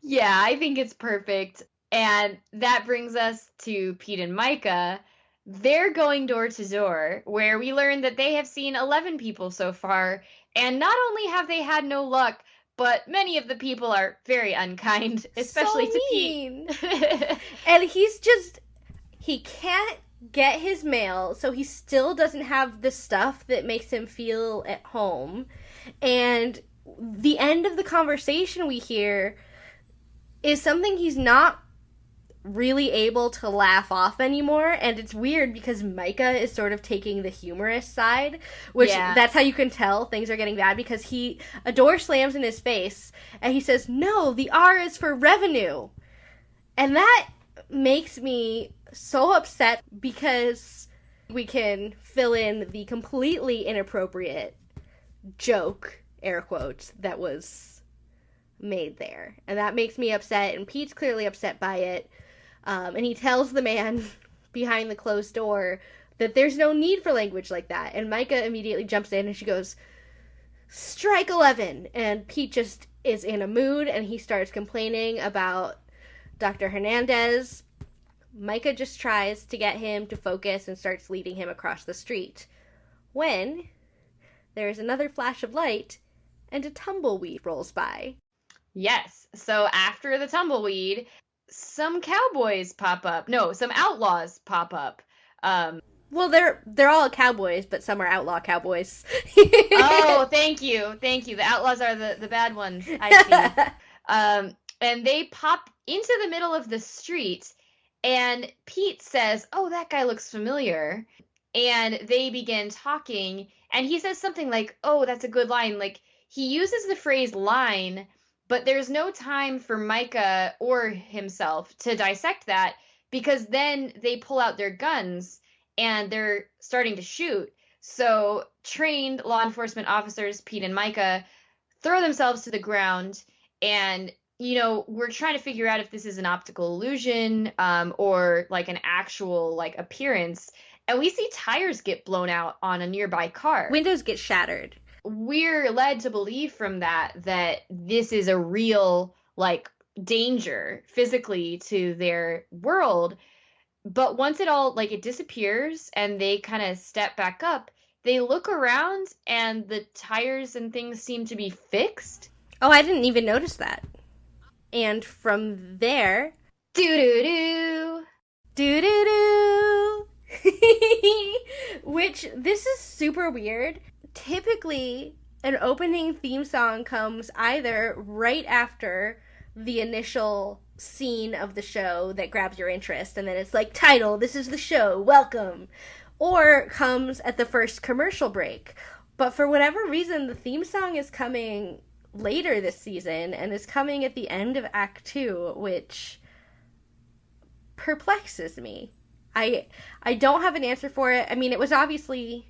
Yeah, I think it's perfect. And that brings us to Pete and Micah. They're going door to door, where we learn that they have seen 11 people so far, and not only have they had no luck, but many of the people are very unkind, especially so to mean. Pete. And he can't get his mail, so he still doesn't have the stuff that makes him feel at home. And the end of the conversation we hear is something he's not really able to laugh off anymore, and it's weird because Micah is sort of taking the humorous side, which that's how you can tell things are getting bad, because a door slams in his face and he says, "No, the R is for revenue." And that makes me so upset, because we can fill in the completely inappropriate joke, air quotes, that was made there. And that makes me upset, and Pete's clearly upset by it. And he tells the man behind the closed door that there's no need for language like that. And Micah immediately jumps in and she goes, "Strike 11." And Pete just is in a mood and he starts complaining about Dr. Hernandez. Micah just tries to get him to focus and starts leading him across the street, when there is another flash of light and a tumbleweed rolls by. Yes. So after the tumbleweed, some cowboys pop up. No, some outlaws pop up. Well, they're all cowboys, but some are outlaw cowboys. Oh, thank you. The outlaws are the bad ones, I see. And they pop into the middle of the street, and Pete says, "Oh, that guy looks familiar." And they begin talking, and he says something like, "Oh, that's a good line." Like, he uses the phrase line, but there's no time for Micah or himself to dissect that, because then they pull out their guns and they're starting to shoot. So trained law enforcement officers, Pete and Micah, throw themselves to the ground, and we're trying to figure out if this is an optical illusion, or like an actual like appearance. And we see tires get blown out on a nearby car. Windows get shattered. We're led to believe from that this is a real like danger physically to their world. But once it disappears and they kind of step back up, they look around and the tires and things seem to be fixed. Oh, I didn't even notice that. And from there, doo-doo-doo, doo-doo-doo, which, this is super weird. Typically, an opening theme song comes either right after the initial scene of the show that grabs your interest, and then it's like, title, this is the show, welcome, or comes at the first commercial break. But for whatever reason, the theme song is coming later this season and is coming at the end of Act 2, which perplexes me. I don't have an answer for it. I mean, it was obviously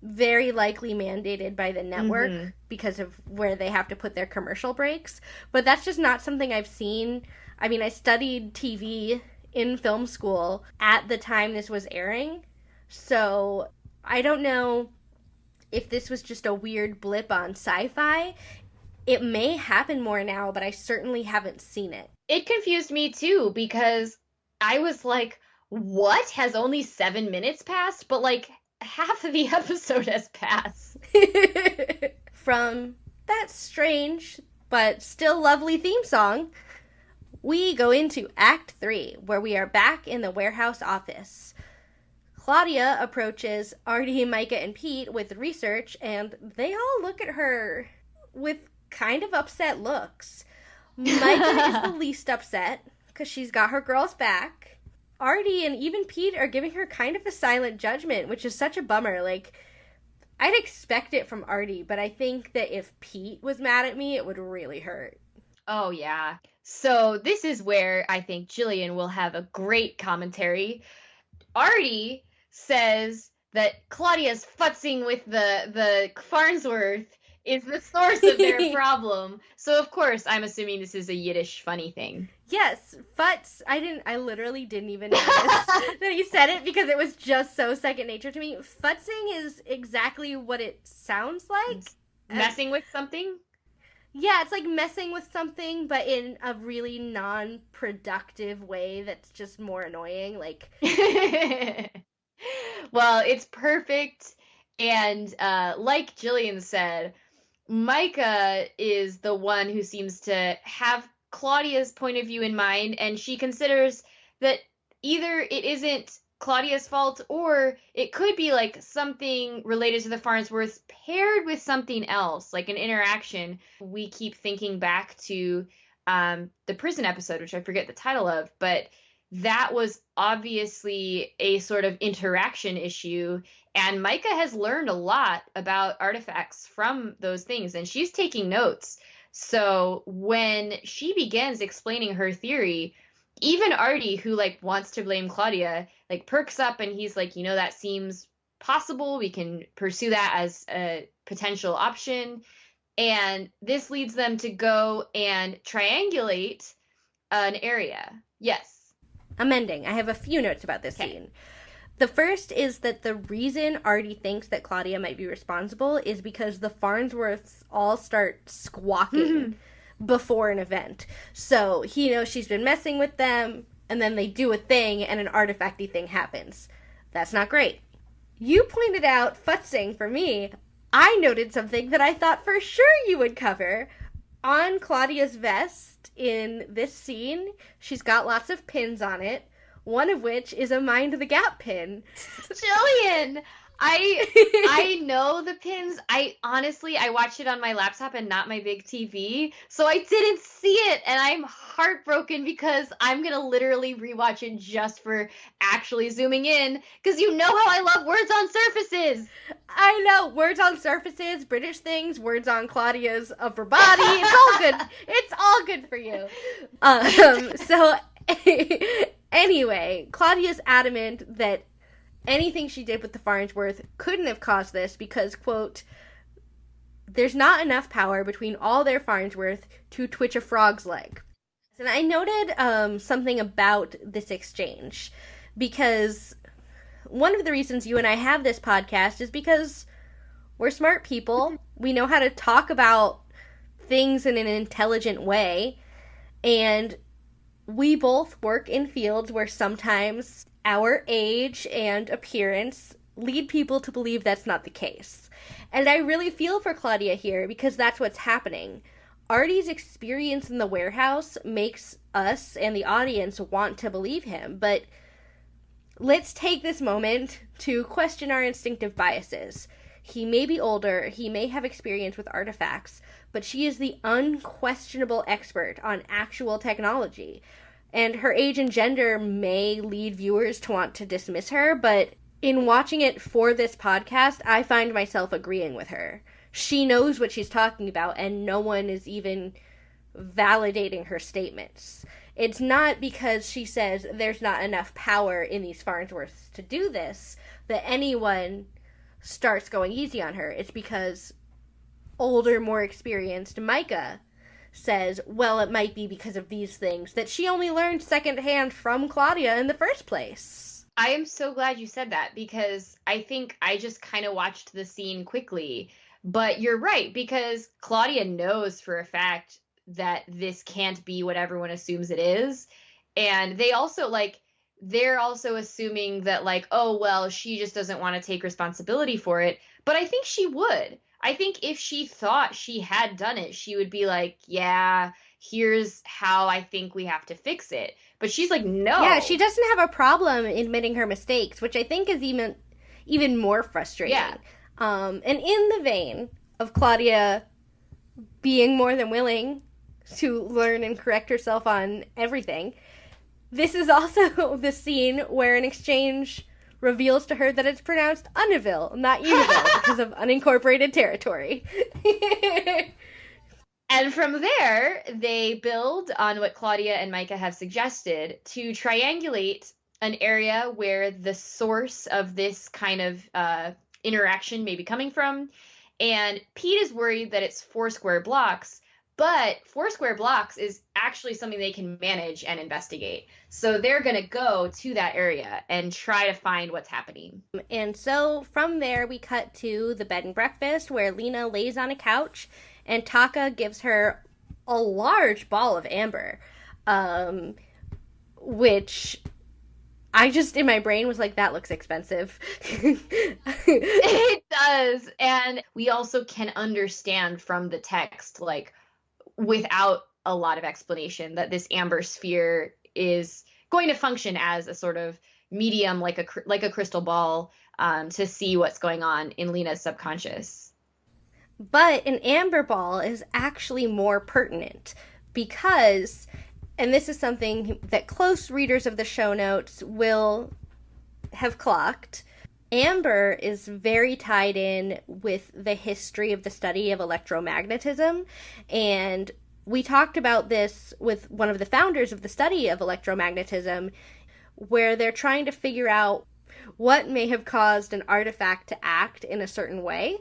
very likely mandated by the network because of where they have to put their commercial breaks, but that's just not something I've seen. I mean, I studied TV in film school at the time this was airing, so I don't know if this was just a weird blip on Sci-Fi. It may happen more now, but I certainly haven't seen it. It confused me too, because I was like, what? Has only 7 minutes passed? But like, half of the episode has passed. From that strange but still lovely theme song, we go into Act 3, where we are back in the warehouse office. Claudia approaches Artie, Micah, and Pete with research, and they all look at her with kind of upset looks. Micah is the least upset, because she's got her girls back. Artie and even Pete are giving her kind of a silent judgment, which is such a bummer. Like, I'd expect it from Artie, but I think that if Pete was mad at me, it would really hurt. Oh, yeah. So this is where I think Jillian will have a great commentary. Artie says that Claudia's futzing with the Farnsworth is the source of their problem. So of course, I'm assuming this is a Yiddish funny thing. Yes, futz. I literally didn't even notice that he said it because it was just so second nature to me. Futzing is exactly what it sounds like. Messing with something? Yeah, it's like messing with something, but in a really non-productive way that's just more annoying. Like, well, it's perfect. And like Jillian said, Micah is the one who seems to have Claudia's point of view in mind, and she considers that either it isn't Claudia's fault or it could be like something related to the Farnsworths paired with something else, like an interaction. We keep thinking back to the prison episode, which I forget the title of, but that was obviously a sort of interaction issue. And Micah has learned a lot about artifacts from those things, and she's taking notes. So when she begins explaining her theory, even Artie, who like wants to blame Claudia, like perks up and he's like, that seems possible. We can pursue that as a potential option. And this leads them to go and triangulate an area. Yes. Amending. I have a few notes about this scene. The first is that the reason Artie thinks that Claudia might be responsible is because the Farnsworths all start squawking before an event. So he knows she's been messing with them, and then they do a thing, and an artifacty thing happens. That's not great. You pointed out futzing for me. I noted something that I thought for sure you would cover. On Claudia's vest in this scene, she's got lots of pins on it. One of which is a Mind the Gap pin. Jillian, I know the pins. I watched it on my laptop and not my big TV, so I didn't see it, and I'm heartbroken because I'm gonna literally rewatch it just for actually zooming in, because you know how I love words on surfaces. I know, words on surfaces, British things, words on Claudia's upper body. It's all good. It's all good for you. So anyway, Claudia's adamant that anything she did with the Farnsworth couldn't have caused this because, quote, there's not enough power between all their Farnsworth to twitch a frog's leg. And I noted something about this exchange because one of the reasons you and I have this podcast is because we're smart people. We know how to talk about things in an intelligent way, and we both work in fields where sometimes our age and appearance lead people to believe that's not the case. And I really feel for Claudia here because that's what's happening. Artie's experience in the warehouse makes us and the audience want to believe him, but let's take this moment to question our instinctive biases. He may be older, he may have experience with artifacts, but she is the unquestionable expert on actual technology. And her age and gender may lead viewers to want to dismiss her, but in watching it for this podcast, I find myself agreeing with her. She knows what she's talking about, and no one is even validating her statements. It's not because she says there's not enough power in these Farnsworths to do this that anyone starts going easy on her. It's because older, more experienced Micah says, well, it might be because of these things that she only learned secondhand from Claudia in the first place. I am so glad you said that because I think I just kind of watched the scene quickly. But you're right, because Claudia knows for a fact that this can't be what everyone assumes it is. And they also, they're also assuming that, oh, well, she just doesn't want to take responsibility for it. But I think she would. I think if she thought she had done it, she would be like, yeah, here's how I think we have to fix it. But she's like, no. Yeah, she doesn't have a problem admitting her mistakes, which I think is even more frustrating. Yeah. And in the vein of Claudia being more than willing to learn and correct herself on everything, this is also the scene where an exchange reveals to her that it's pronounced Univille, not Univille, because of unincorporated territory. And from there, they build on what Claudia and Micah have suggested to triangulate an area where the source of this kind of interaction may be coming from. And Pete is worried that it's 4 square blocks, but 4 square blocks is actually something they can manage and investigate. So they're going to go to that area and try to find what's happening. And so from there, we cut to the bed and breakfast where Lena lays on a couch and Taka gives her a large ball of amber, which I just, in my brain, was like, that looks expensive. It does. And we also can understand from the text, like, without a lot of explanation, that this amber sphere is going to function as a sort of medium, like a crystal ball, to see what's going on in Lena's subconscious. But an amber ball is actually more pertinent because, and this is something that close readers of the show notes will have clocked, amber is very tied in with the history of the study of electromagnetism. And we talked about this with one of the founders of the study of electromagnetism, where they're trying to figure out what may have caused an artifact to act in a certain way.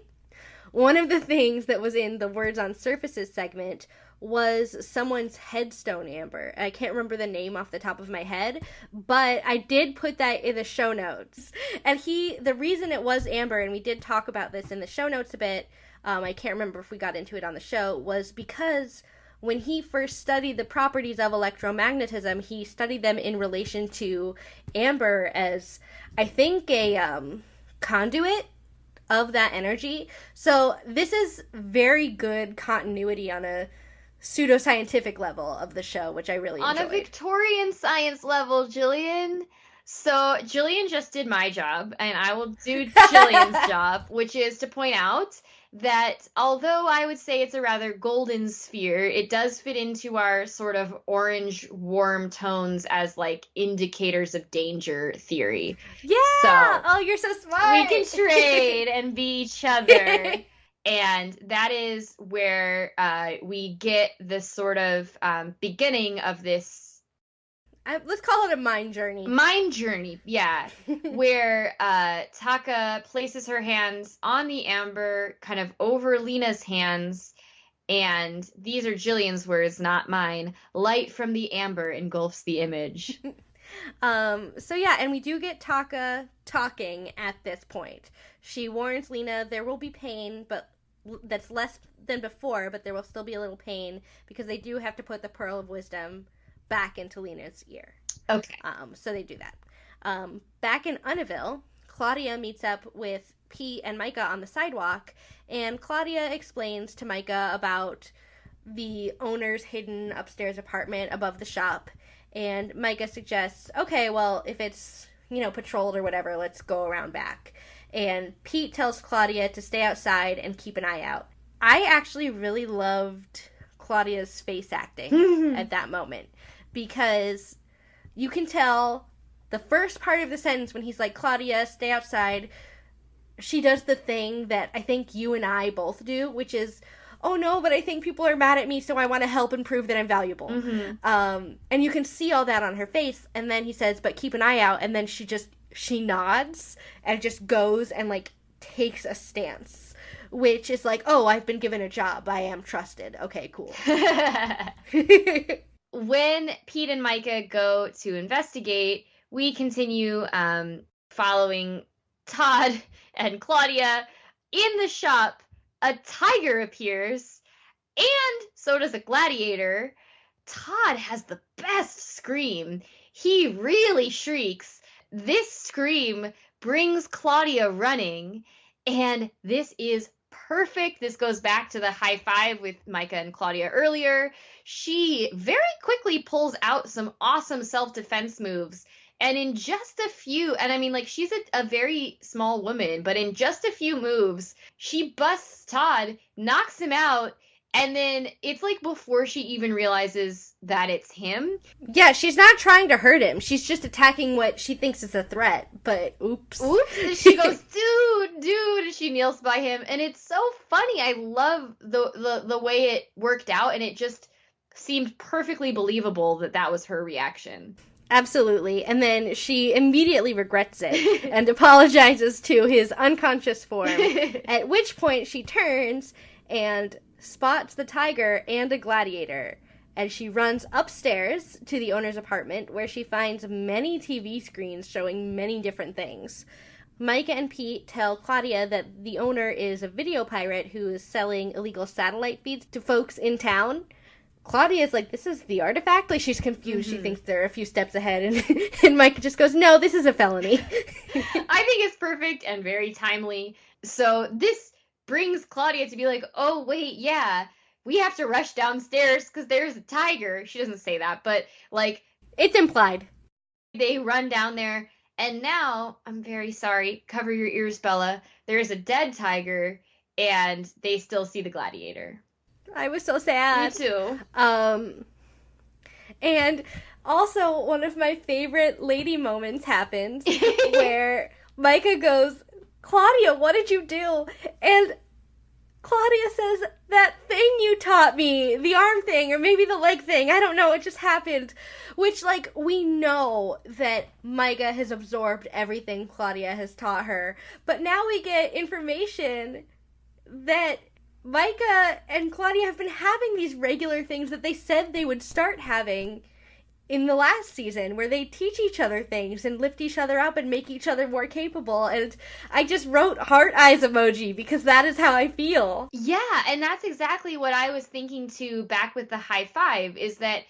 One of the things that was in the Words on Surfaces segment was someone's headstone amber. I can't remember the name off the top of my head, but I did put that in the show notes. And the reason it was amber, and we did talk about this in the show notes a bit, I can't remember if we got into it on the show, was because when he first studied the properties of electromagnetism, he studied them in relation to amber as, I think, a conduit of that energy. So this is very good continuity on a pseudoscientific level of the show, which I really enjoyed. On a Victorian science level, Jillian. So Jillian just did my job, and I will do Jillian's job, which is to point out that although I would say it's a rather golden sphere, it does fit into our sort of orange warm tones as like indicators of danger theory. Yeah! So oh, you're so smart! We can trade and be each other. And that is where we get the sort of beginning of this. Let's call it a mind journey. Mind journey, yeah. Where Taka places her hands on the amber, kind of over Lena's hands. And these are Jillian's words, not mine. Light from the amber engulfs the image. So yeah, and we do get Taka talking at this point. She warns Lena there will be pain, but that's less than before, but there will still be a little pain because they do have to put the Pearl of Wisdom back into Lena's ear. Okay. So they do that. Back in Unnaville, Claudia meets up with Pete and Micah on the sidewalk, and Claudia explains to Micah about the owner's hidden upstairs apartment above the shop, and Micah suggests, okay, well, if it's, patrolled or whatever, let's go around back. And Pete tells Claudia to stay outside and keep an eye out. I actually really loved Claudia's face acting at that moment, because you can tell the first part of the sentence when he's like, Claudia, stay outside, she does the thing that I think you and I both do, which is, oh no, but I think people are mad at me, so I want to help and prove that I'm valuable. Mm-hmm. And you can see all that on her face, and then he says, but keep an eye out, and then she nods and just goes and like takes a stance, which is like, oh, I've been given a job, I am trusted. Okay, cool. When Pete and Micah go to investigate, we continue following Todd and Claudia. In the shop, a tiger appears, and so does a gladiator. Todd has the best scream. He really shrieks. This scream brings Claudia running, and this is perfect. This goes back to the high five with Micah and Claudia earlier. She very quickly pulls out some awesome self-defense moves. And in just a few, and I mean, like, she's a very small woman, but in just a few moves, she busts Todd, knocks him out, and then it's like before she even realizes that it's him. Yeah, she's not trying to hurt him. She's just attacking what she thinks is a threat, but oops. And she goes, dude, and she kneels by him, and it's so funny. I love the way it worked out, and it just seemed perfectly believable that was her reaction. Absolutely. And then she immediately regrets it and apologizes to his unconscious form, at which point she turns and spots the tiger and a gladiator. And she runs upstairs to the owner's apartment, where she finds many TV screens showing many different things. Micah and Pete tell Claudia that the owner is a video pirate who is selling illegal satellite feeds to folks in town. Claudia's like, this is the artifact? Like, she's confused. Mm-hmm. She thinks they're a few steps ahead, and Micah just goes, no, this is a felony. I think it's perfect and very timely. So this brings Claudia to be like, oh, wait, yeah, we have to rush downstairs because there's a tiger. She doesn't say that, but, like... It's implied. They run down there, and now, I'm very sorry, cover your ears, Bella, there is a dead tiger, and they still see the gladiator. I was so sad. Me too. And also, one of my favorite lady moments happens where Micah goes, Claudia, what did you do? And Claudia says, that thing you taught me, the arm thing, or maybe the leg thing, I don't know, it just happened. Which, like, we know that Micah has absorbed everything Claudia has taught her. But now we get information that Micah and Claudia have been having these regular things that they said they would start having in the last season, where they teach each other things and lift each other up and make each other more capable. And I just wrote heart eyes emoji because that is how I feel. Yeah, and that's exactly what I was thinking too back with the high five, is that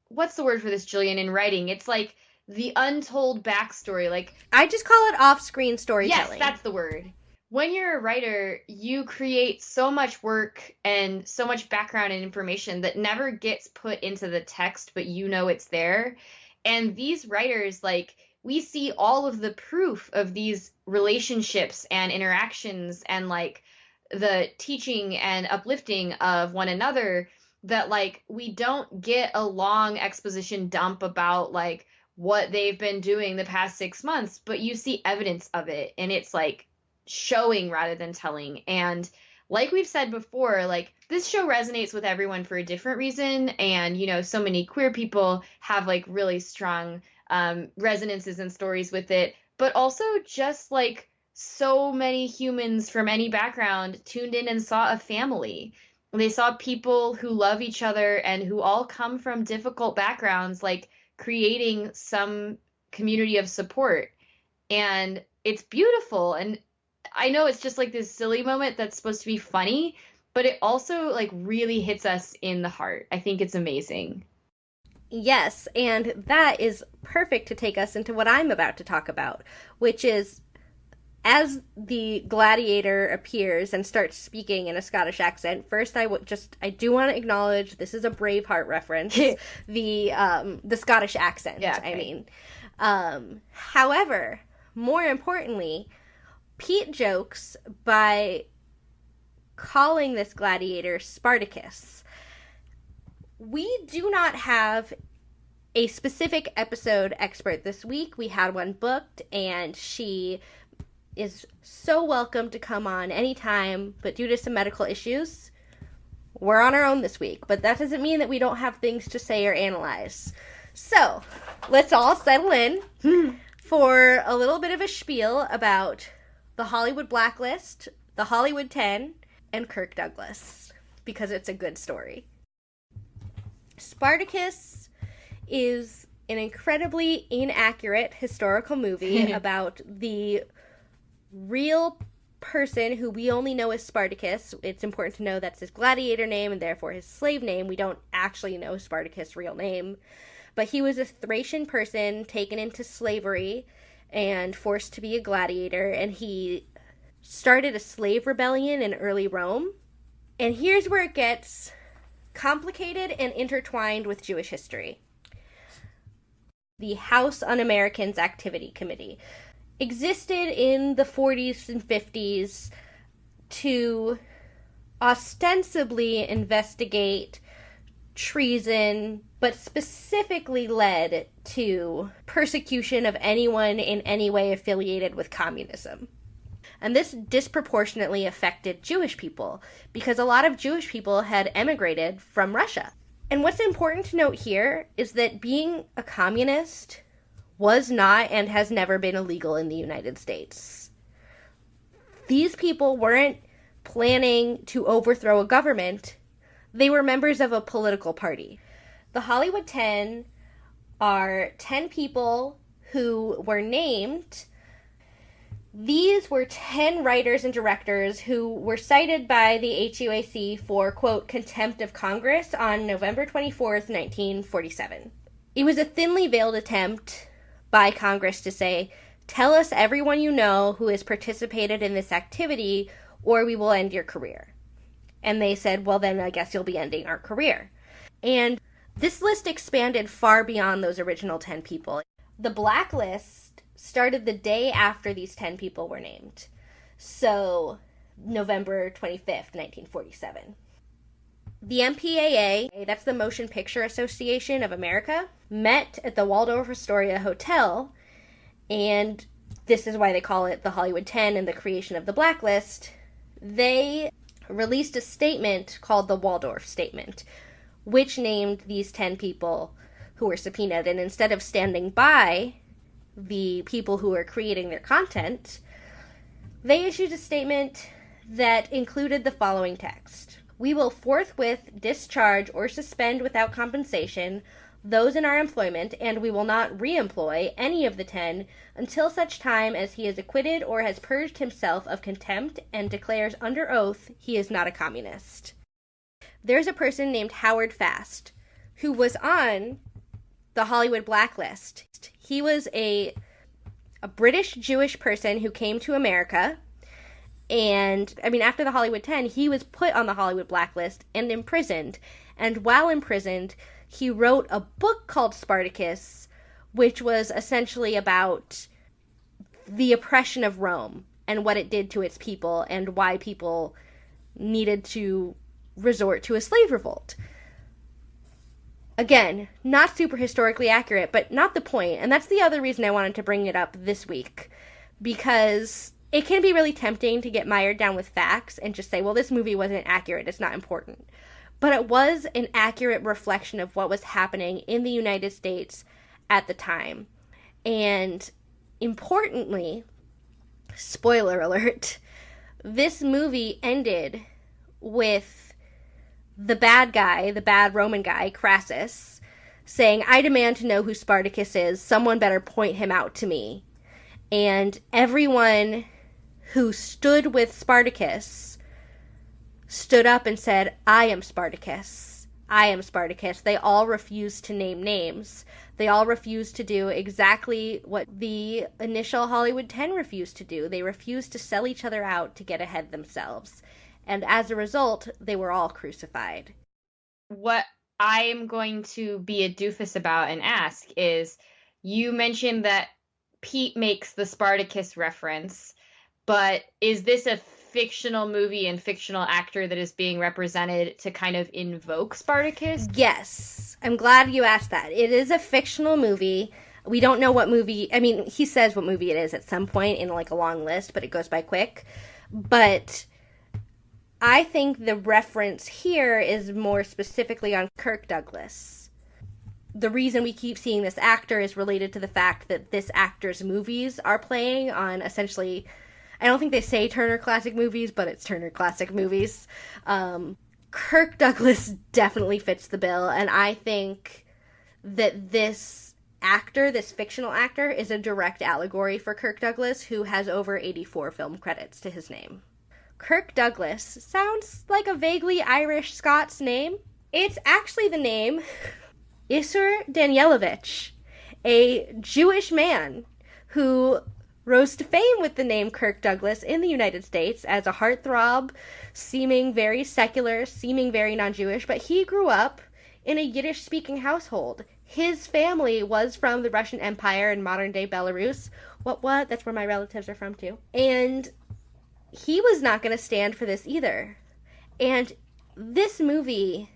what's the word for this, Jillian, in writing? It's like the untold backstory. Like, I just call it off-screen storytelling. Yes, that's the word. When you're a writer, you create so much work and so much background and information that never gets put into the text, but you know it's there. And these writers, like, we see all of the proof of these relationships and interactions and, like, the teaching and uplifting of one another, that, like, we don't get a long exposition dump about, like, what they've been doing the past 6 months, but you see evidence of it, and it's, like, showing rather than telling. And like we've said before, like, this show resonates with everyone for a different reason, and, you know, so many queer people have, like, really strong resonances and stories with it, but also just, like, so many humans from any background tuned in and saw a family. They saw people who love each other and who all come from difficult backgrounds, like, creating some community of support. And it's beautiful. And I know it's just, like, this silly moment that's supposed to be funny, but it also, like, really hits us in the heart. I think it's amazing. Yes, and that is perfect to take us into what I'm about to talk about, which is, as the gladiator appears and starts speaking in a Scottish accent, first I do want to acknowledge this is a Braveheart reference, the Scottish accent, yeah, okay. I mean. However, more importantly, Pete jokes by calling this gladiator Spartacus. We do not have a specific episode expert this week. We had one booked, and she is so welcome to come on anytime, but due to some medical issues, we're on our own this week. But that doesn't mean that we don't have things to say or analyze. So, let's all settle in for a little bit of a spiel about the Hollywood Blacklist, the Hollywood 10, and Kirk Douglas, because it's a good story. Spartacus is an incredibly inaccurate historical movie about the real person who we only know as Spartacus. It's important to know that's his gladiator name and therefore his slave name. We don't actually know Spartacus' real name. But he was a Thracian person taken into slavery and forced to be a gladiator, and he started a slave rebellion in early Rome. And here's where it gets complicated and intertwined with Jewish history. The House Un-Americans Activity Committee existed in the 40s and 50s to ostensibly investigate treason, but specifically led to persecution of anyone in any way affiliated with communism. And this disproportionately affected Jewish people, because a lot of Jewish people had emigrated from Russia. And what's important to note here is that being a communist was not and has never been illegal in the United States. These people weren't planning to overthrow a government. They were members of a political party. The Hollywood 10 are 10 people who were named. These were 10 writers and directors who were cited by the HUAC for, quote, contempt of Congress on November 24th, 1947. It was a thinly veiled attempt by Congress to say, tell us everyone you know who has participated in this activity, or we will end your career. And they said, well, then I guess you'll be ending our career. And this list expanded far beyond those original 10 people. The blacklist started the day after these 10 people were named. So, November 25th, 1947. The MPAA, that's the Motion Picture Association of America, met at the Waldorf Astoria Hotel, and this is why they call it the Hollywood 10 and the creation of the blacklist. They released a statement called the Waldorf Statement, which named these 10 people who were subpoenaed, and instead of standing by the people who were creating their content, they issued a statement that included the following text. We will forthwith discharge or suspend without compensation those in our employment, and we will not re-employ any of the 10 until such time as he is acquitted or has purged himself of contempt and declares under oath he is not a communist. There's a person named Howard Fast who was on the Hollywood blacklist. He was a British Jewish person who came to America, and after the Hollywood 10, he was put on the Hollywood blacklist and imprisoned. And while imprisoned, he wrote a book called Spartacus, which was essentially about the oppression of Rome and what it did to its people and why people needed to resort to a slave revolt. Again, not super historically accurate, but not the point. And that's the other reason I wanted to bring it up this week, because it can be really tempting to get mired down with facts and just say, well, this movie wasn't accurate, it's not important. But it was an accurate reflection of what was happening in the United States at the time. And importantly, spoiler alert, this movie ended with the bad guy, the bad Roman guy, Crassus, saying, I demand to know who Spartacus is. Someone better point him out to me. And everyone who stood with Spartacus stood up and said, I am Spartacus. I am Spartacus. They all refused to name names. They all refused to do exactly what the initial Hollywood 10 refused to do. They refused to sell each other out to get ahead themselves. And as a result, they were all crucified. What I'm going to be a doofus about and ask is, you mentioned that Pete makes the Spartacus reference, but is this a fictional movie and fictional actor that is being represented to kind of invoke Spartacus? Yes. I'm glad you asked that. It is a fictional movie. We don't know what movie, he says what movie it is at some point in like a long list, but it goes by quick. But I think the reference here is more specifically on Kirk Douglas. The reason we keep seeing this actor is related to the fact that this actor's movies are playing on essentially, I don't think they say Turner Classic Movies, but it's Turner Classic Movies. Kirk Douglas definitely fits the bill, and I think that this actor, this fictional actor, is a direct allegory for Kirk Douglas, who has over 84 film credits to his name. Kirk Douglas sounds like a vaguely Irish Scots name. It's actually the name Isur Danielovich, a Jewish man who rose to fame with the name Kirk Douglas in the United States as a heartthrob, seeming very secular, seeming very non-Jewish, but he grew up in a Yiddish-speaking household. His family was from the Russian Empire in modern-day Belarus. What? That's where my relatives are from, too. And he was not going to stand for this either. And this movie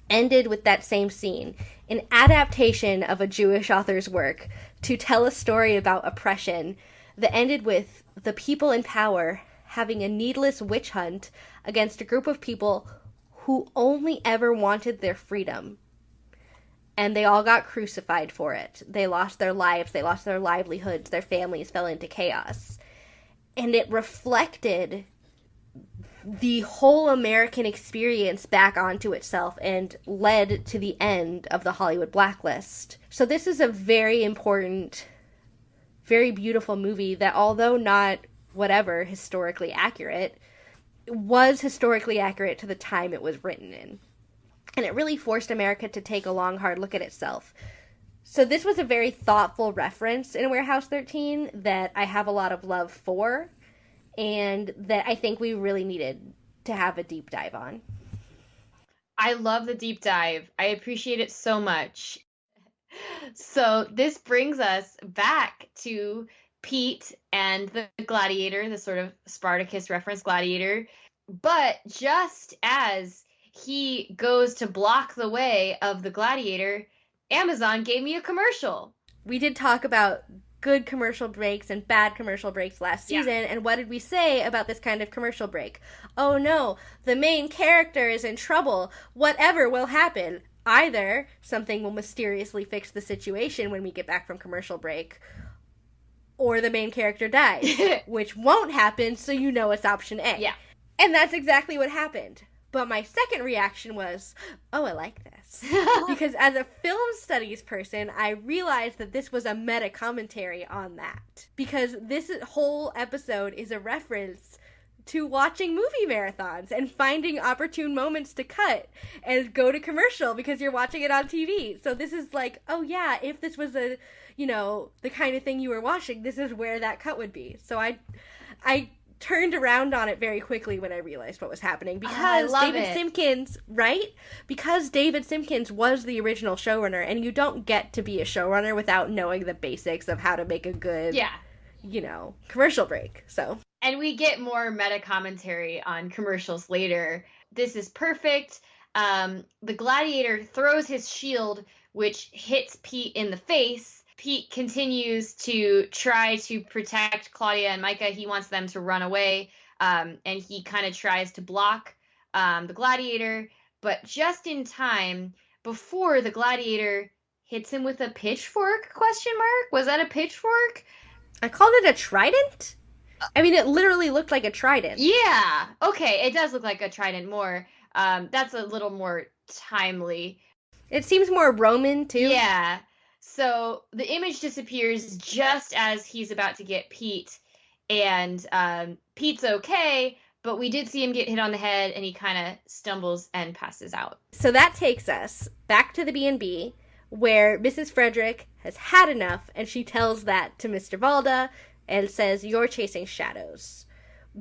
ended with that same scene, an adaptation of a Jewish author's work to tell a story about oppression that ended with the people in power having a needless witch hunt against a group of people who only ever wanted their freedom. and they all got crucified for it. They lost their lives, they lost their livelihoods, their families fell into chaos. And it reflected the whole American experience back onto itself and led to the end of the Hollywood blacklist. So this is a very important, very beautiful movie that, although not whatever historically accurate, was historically accurate to the time it was written in. And it really forced America to take a long, hard look at itself. So this was a very thoughtful reference in Warehouse 13 that I have a lot of love for, and that I think we really needed to have a deep dive on. I love the deep dive. I appreciate it so much. So this brings us back to Pete and the gladiator, the sort of Spartacus reference gladiator. But just as he goes to block the way of the gladiator, Amazon gave me a commercial. We did talk about good commercial breaks and bad commercial breaks last season, and what did we say about this kind of commercial break? Oh no, the main character is in trouble. Whatever will happen. Either something will mysteriously fix the situation when we get back from commercial break, or the main character dies, which won't happen, so you know it's option A. Yeah. And that's exactly what happened. But my second reaction was, oh, I like this. Because as a film studies person, I realized that this was a meta commentary on that. Because this whole episode is a reference to watching movie marathons and finding opportune moments to cut and go to commercial because you're watching it on TV. So this is like, oh yeah, if this was the kind of thing you were watching, this is where that cut would be. So I turned around on it very quickly when I realized what was happening, because David Simkins, right? Because David Simkins was the original showrunner, and you don't get to be a showrunner without knowing the basics of how to make a good, commercial break. So, and we get more meta commentary on commercials later. This is perfect. The gladiator throws his shield, which hits Pete in the face. Pete continues to try to protect Claudia and Micah. He wants them to run away, and he kind of tries to block the gladiator, but just in time before the gladiator hits him with a pitchfork, ? Was that a pitchfork? I called it a trident? I mean, it literally looked like a trident. Yeah. Okay, it does look like a trident more. That's a little more timely. It seems more Roman, too. Yeah. So the image disappears just as he's about to get Pete, and Pete's okay, but we did see him get hit on the head, and he kind of stumbles and passes out. So that takes us back to the B&B, where Mrs. Frederick has had enough, and she tells that to Mr. Valda and says, "You're chasing shadows."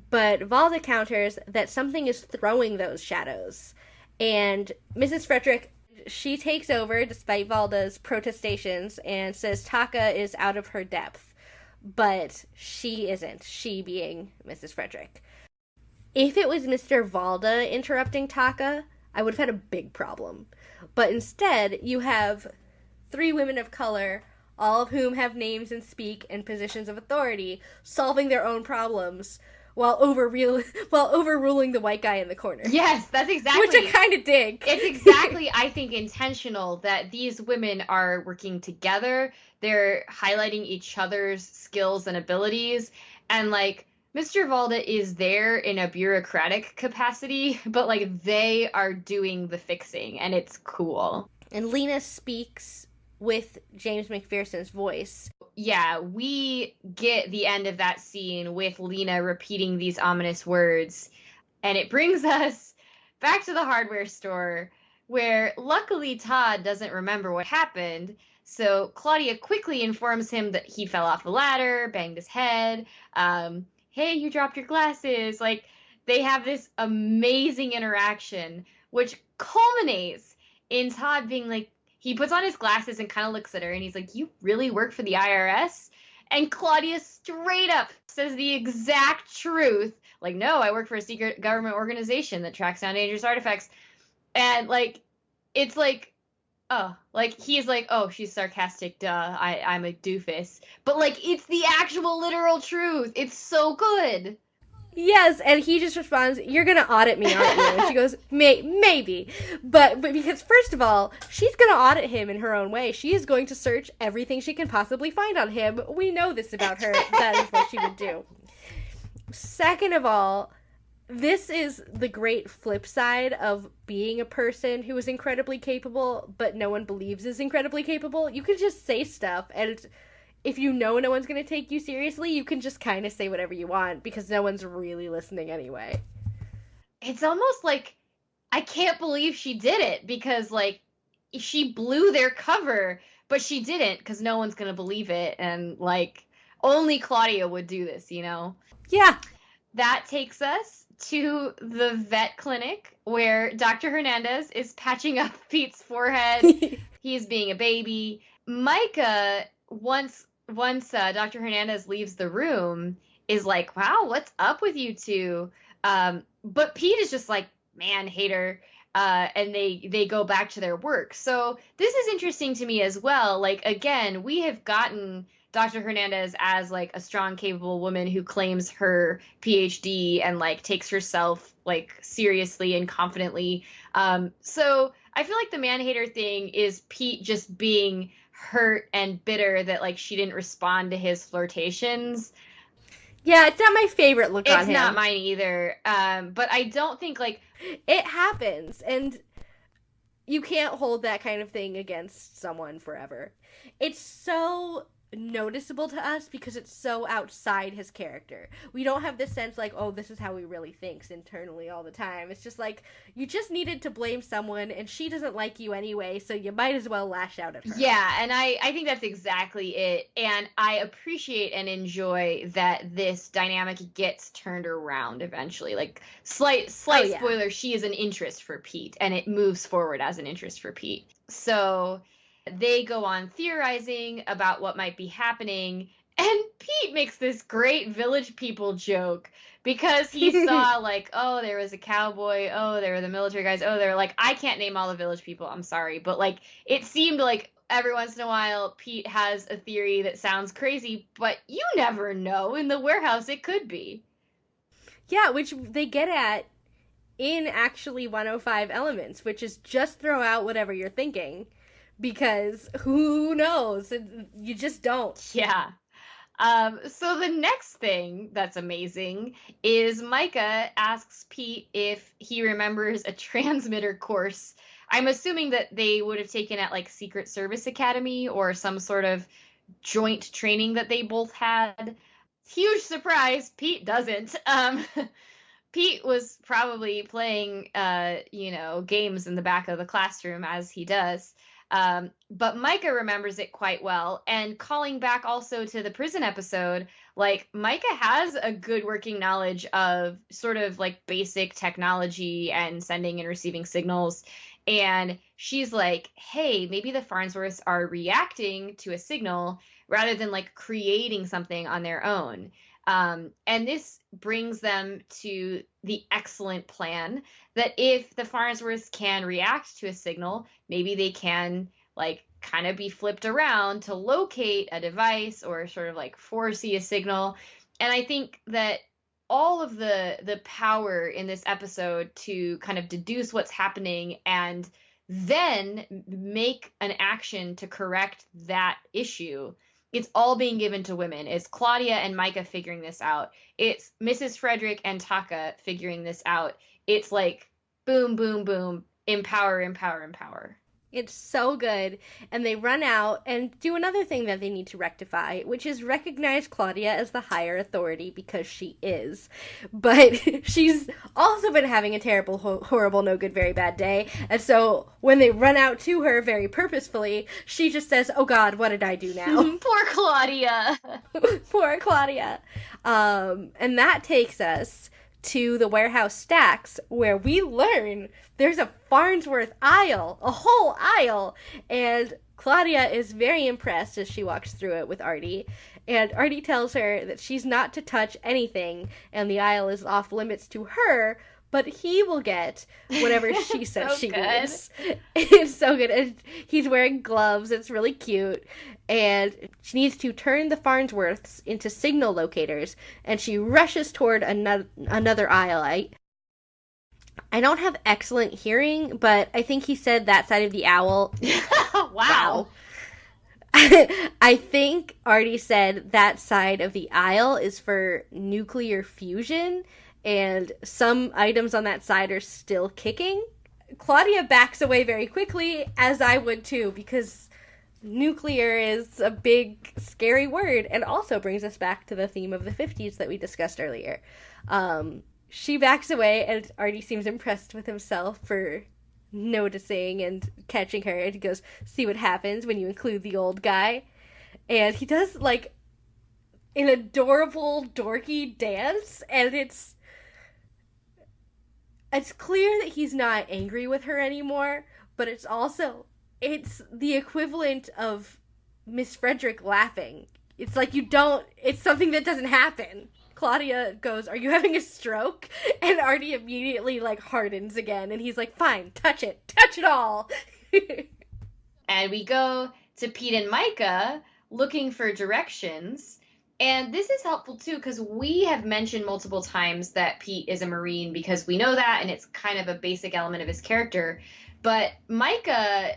But Valda counters that something is throwing those shadows, and Mrs. Frederick, she takes over despite Valda's protestations and says Taka is out of her depth. But she isn't, she being Mrs. Frederick. If it was Mr. Valda interrupting Taka, I would have had a big problem. But instead, you have 3 women of color, all of whom have names and speak in positions of authority, solving their own problems while overruling the white guy in the corner. Yes, that's exactly. Which I kind of dig. It's exactly, I think, intentional that these women are working together. They're highlighting each other's skills and abilities. And, like, Mr. Valda is there in a bureaucratic capacity, but, like, they are doing the fixing, and it's cool. And Lena speaks with James McPherson's voice. Yeah, we get the end of that scene with Lena repeating these ominous words. And it brings us back to the hardware store, where luckily Todd doesn't remember what happened. So Claudia quickly informs him that he fell off the ladder, banged his head. Hey, you dropped your glasses. Like, they have this amazing interaction, which culminates in Todd being like, he puts on his glasses and kind of looks at her, and he's like, "You really work for the IRS?" And Claudia straight up says the exact truth. Like, "No, I work for a secret government organization that tracks down dangerous artifacts." And, like, it's like, oh, like, he's like, "Oh, she's sarcastic, duh, I'm a doofus." But, like, it's the actual literal truth. It's so good. Yes, and he just responds, "You're gonna audit me, aren't you?" And she goes, Maybe. But because, first of all, she's gonna audit him in her own way. She is going to search everything she can possibly find on him. We know this about her. That is what she would do. Second of all, this is the great flip side of being a person who is incredibly capable, but no one believes is incredibly capable. You can just say stuff, and if you know no one's going to take you seriously, you can just kind of say whatever you want because no one's really listening anyway. It's almost like I can't believe she did it because, like, she blew their cover, but she didn't because no one's going to believe it. And, like, only Claudia would do this, you know? Yeah. That takes us to the vet clinic where Dr. Hernandez is patching up Pete's forehead. He's being a baby. Micah, once Dr. Hernandez leaves the room, is like, wow, what's up with you two? But Pete is just like, man, hater. And they go back to their work. So this is interesting to me as well. Like, again, we have gotten Dr. Hernandez as like a strong, capable woman who claims her PhD and like takes herself like seriously and confidently. So I feel like the man-hater thing is Pete just being hurt and bitter that like she didn't respond to his flirtations. Yeah, it's not my favorite look on him. It's not mine either. But I don't think like it happens, and you can't hold that kind of thing against someone forever. It's so noticeable to us because it's so outside his character. We don't have this sense like, oh, this is how he really thinks internally all the time. It's just like, you just needed to blame someone and she doesn't like you anyway, so you might as well lash out at her. Yeah, and I think that's exactly it. And I appreciate and enjoy that this dynamic gets turned around eventually. Like, slight spoiler, she is an interest for Pete, and it moves forward as an interest for Pete. So they go on theorizing about what might be happening, and Pete makes this great Village People joke because he saw like, oh, there was a cowboy, oh, there were the military guys, oh, they're like, I can't name all the Village People, I'm sorry, but like it seemed like every once in a while Pete has a theory that sounds crazy, but you never know. In the warehouse it could be. Yeah, which they get at in actually 105 Elements, which is just throw out whatever you're thinking. Because who knows? You just don't. Yeah. So the next thing that's amazing is Micah asks Pete if he remembers a transmitter course. I'm assuming that they would have taken at like Secret Service Academy or some sort of joint training that they both had. Huge surprise, Pete doesn't. Pete was probably playing, games in the back of the classroom as he does. But Micah remembers it quite well. And calling back also to the prison episode, like Micah has a good working knowledge of sort of like basic technology and sending and receiving signals. And she's like, hey, maybe the Farnsworths are reacting to a signal rather than like creating something on their own. And this brings them to the excellent plan that if the Farnsworths can react to a signal, maybe they can like kind of be flipped around to locate a device or sort of like foresee a signal. And I think that all of the power in this episode to kind of deduce what's happening and then make an action to correct that issue, it's all being given to women. It's Claudia and Micah figuring this out. It's Mrs. Frederick and Taka figuring this out. It's like boom, boom, boom, empower, empower, empower. It's so good. And they run out and do another thing that they need to rectify, which is recognize Claudia as the higher authority because she is. But she's also been having a terrible, horrible, no good, very bad day. And so when they run out to her very purposefully, she just says, oh God, what did I do now? Poor Claudia. Poor Claudia. And that takes us to the warehouse stacks where we learn there's a Farnsworth aisle, a whole aisle, and Claudia is very impressed as she walks through it with Artie, and Artie tells her that she's not to touch anything and the aisle is off limits to her, but he will get whatever she says So she good. needs. It's so good. And he's wearing gloves. It's really cute. And she needs to turn the Farnsworths into signal locators, and she rushes toward another aisle. I don't have excellent hearing, but I think he said that side of the owl. Wow. I think Artie said that side of the aisle is for nuclear fusion, and some items on that side are still kicking. Claudia backs away very quickly, as I would too, because nuclear is a big, scary word, and also brings us back to the theme of the 50s that we discussed earlier. She backs away, and Artie seems impressed with himself for noticing and catching her, and he goes, "See what happens when you include the old guy." And he does like an adorable dorky dance, and it's clear that he's not angry with her anymore, but it's the equivalent of Miss Frederick laughing. It's like it's something that doesn't happen. Claudia goes, "Are you having a stroke?" And Artie immediately like hardens again, and he's like, "Fine, touch it all." And we go to Pete and Micah looking for directions. And this is helpful too, because we have mentioned multiple times that Pete is a Marine because we know that, and it's kind of a basic element of his character. But Micah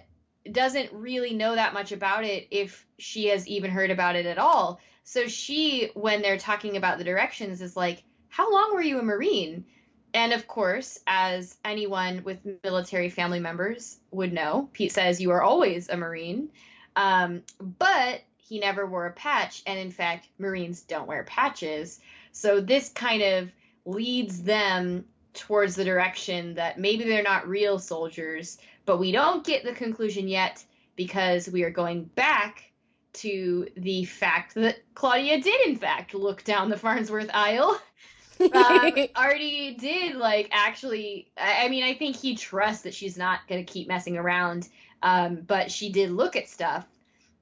doesn't really know that much about it, if she has even heard about it at all. So she, when they're talking about the directions, is like, "How long were you a Marine?" And of course, as anyone with military family members would know, Pete says, "You are always a Marine." But he never wore a patch. And in fact, Marines don't wear patches. So this kind of leads them towards the direction that maybe they're not real soldiers, but we don't get the conclusion yet, because we are going back to the fact that Claudia did in fact look down the Farnsworth aisle. Artie did actually, I mean, I think he trusts that she's not going to keep messing around, but she did look at stuff,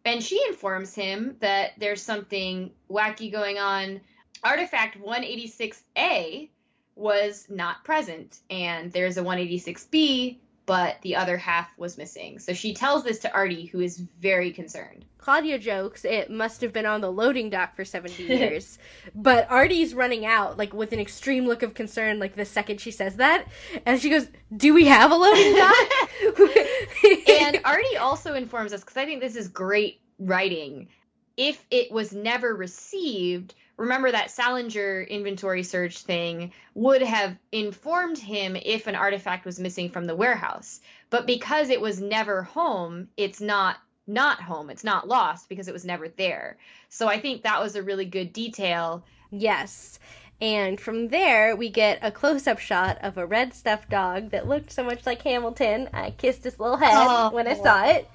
and she informs him that there's something wacky going on. Artifact 186A was not present, and there's a 186B, but the other half was missing. So she tells this to Artie, who is very concerned. Claudia jokes it must have been on the loading dock for 70 years. But Artie's running out, with an extreme look of concern, the second she says that. And she goes, "Do we have a loading dock?" And Artie also informs us, because I think this is great writing, if it was never received, remember that Salinger inventory search thing would have informed him if an artifact was missing from the warehouse. But because it was never home, it's not home. It's not lost because it was never there. So I think that was a really good detail. Yes. And from there, we get a close-up shot of a red stuffed dog that looked so much like Hamilton. I kissed his little head when I saw it.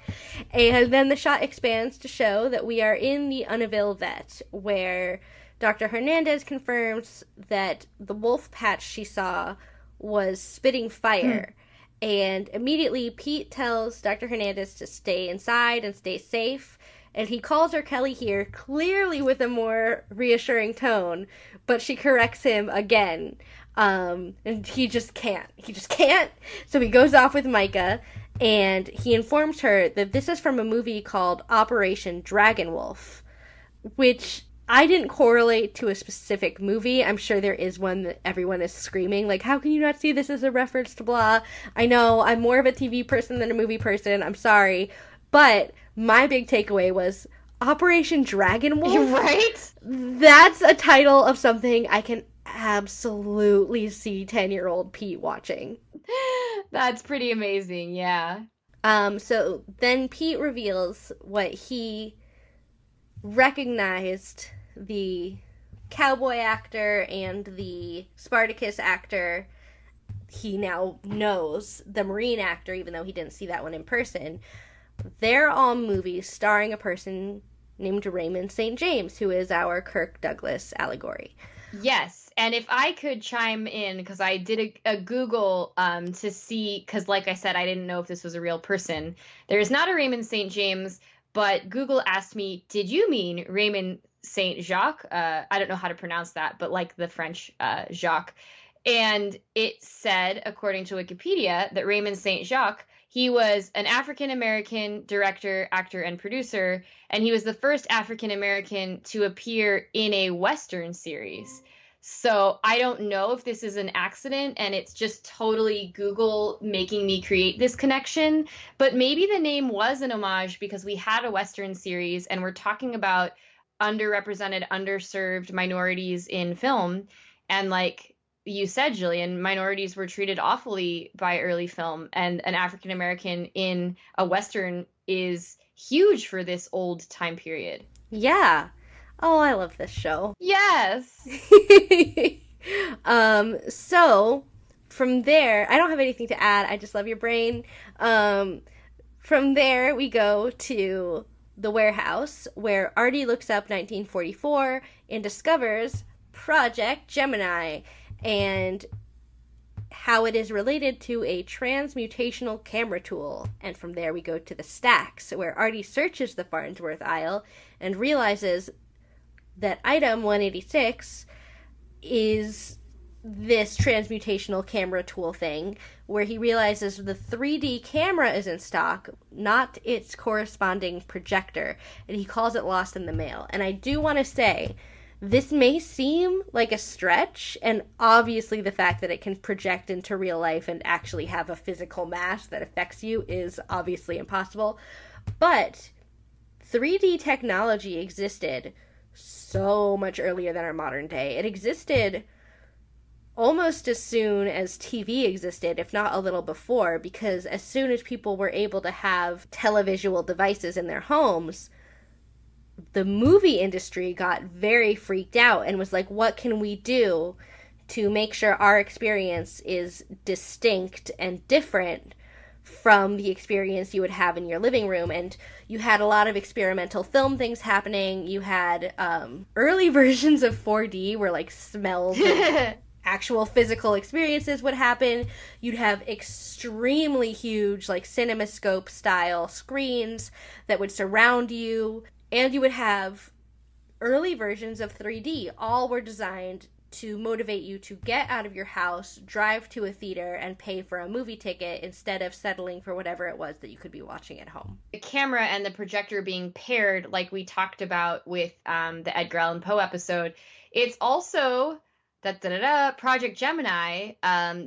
And then the shot expands to show that we are in the Unnaville vet, where Dr. Hernandez confirms that the wolf patch she saw was spitting fire. And immediately Pete tells Dr. Hernandez to stay inside and stay safe. And he calls her Kelly here, clearly with a more reassuring tone, but she corrects him again. And he just can't. So he goes off with Micah, and he informs her that this is from a movie called Operation Dragonwolf, which I didn't correlate to a specific movie. I'm sure there is one that everyone is screaming, how can you not see this as a reference to blah? I know, I'm more of a TV person than a movie person. I'm sorry. But my big takeaway was Operation Dragonwolf. Right? That's a title of something I can absolutely see 10-year-old Pete watching. That's pretty amazing, yeah. So then Pete reveals what he recognized the cowboy actor and the Spartacus actor. He now knows the Marine actor, even though he didn't see that one in person. They're all movies starring a person named Raymond St. James, who is our Kirk Douglas allegory. Yes, and if I could chime in, because I did a Google to see, because like I said, I didn't know if this was a real person. There's not a Raymond St. James, but Google asked me, did you mean Raymond St. Jacques? I don't know how to pronounce that, but like the French Jacques. And it said, according to Wikipedia, that Raymond St. Jacques, he was an African-American director, actor, and producer, and he was the first African-American to appear in a Western series. So I don't know if this is an accident and it's just totally Google making me create this connection, but maybe the name was an homage because we had a Western series and we're talking about underrepresented, underserved minorities in film. And like you said, Jillian, minorities were treated awfully by early film, and an African American in a Western is huge for this old time period. Yeah. Oh, I love this show. Yes. So from there, I don't have anything to add. I just love your brain. From there, we go to the warehouse where Artie looks up 1944 and discovers Project Gemini and how it is related to a transmutational camera tool. And from there, we go to the stacks where Artie searches the Farnsworth aisle and realizes that item 186 is this transmutational camera tool thing, where he realizes the 3D camera is in stock, not its corresponding projector, and he calls it lost in the mail. And I do want to say, this may seem like a stretch, and obviously the fact that it can project into real life and actually have a physical mass that affects you is obviously impossible, but 3D technology existed so much earlier than our modern day. It existed almost as soon as TV existed, if not a little before, because as soon as people were able to have televisual devices in their homes, the movie industry got very freaked out and was like, what can we do to make sure our experience is distinct and different from the experience you would have in your living room? And you had a lot of experimental film things happening. You had early versions of 4D where like smells and actual physical experiences would happen. You'd have extremely huge like CinemaScope style screens that would surround you, and you would have early versions of 3D. All were designed to motivate you to get out of your house, drive to a theater, and pay for a movie ticket instead of settling for whatever it was that you could be watching at home. The camera and the projector being paired, like we talked about with the Edgar Allan Poe episode, it's also Project Gemini.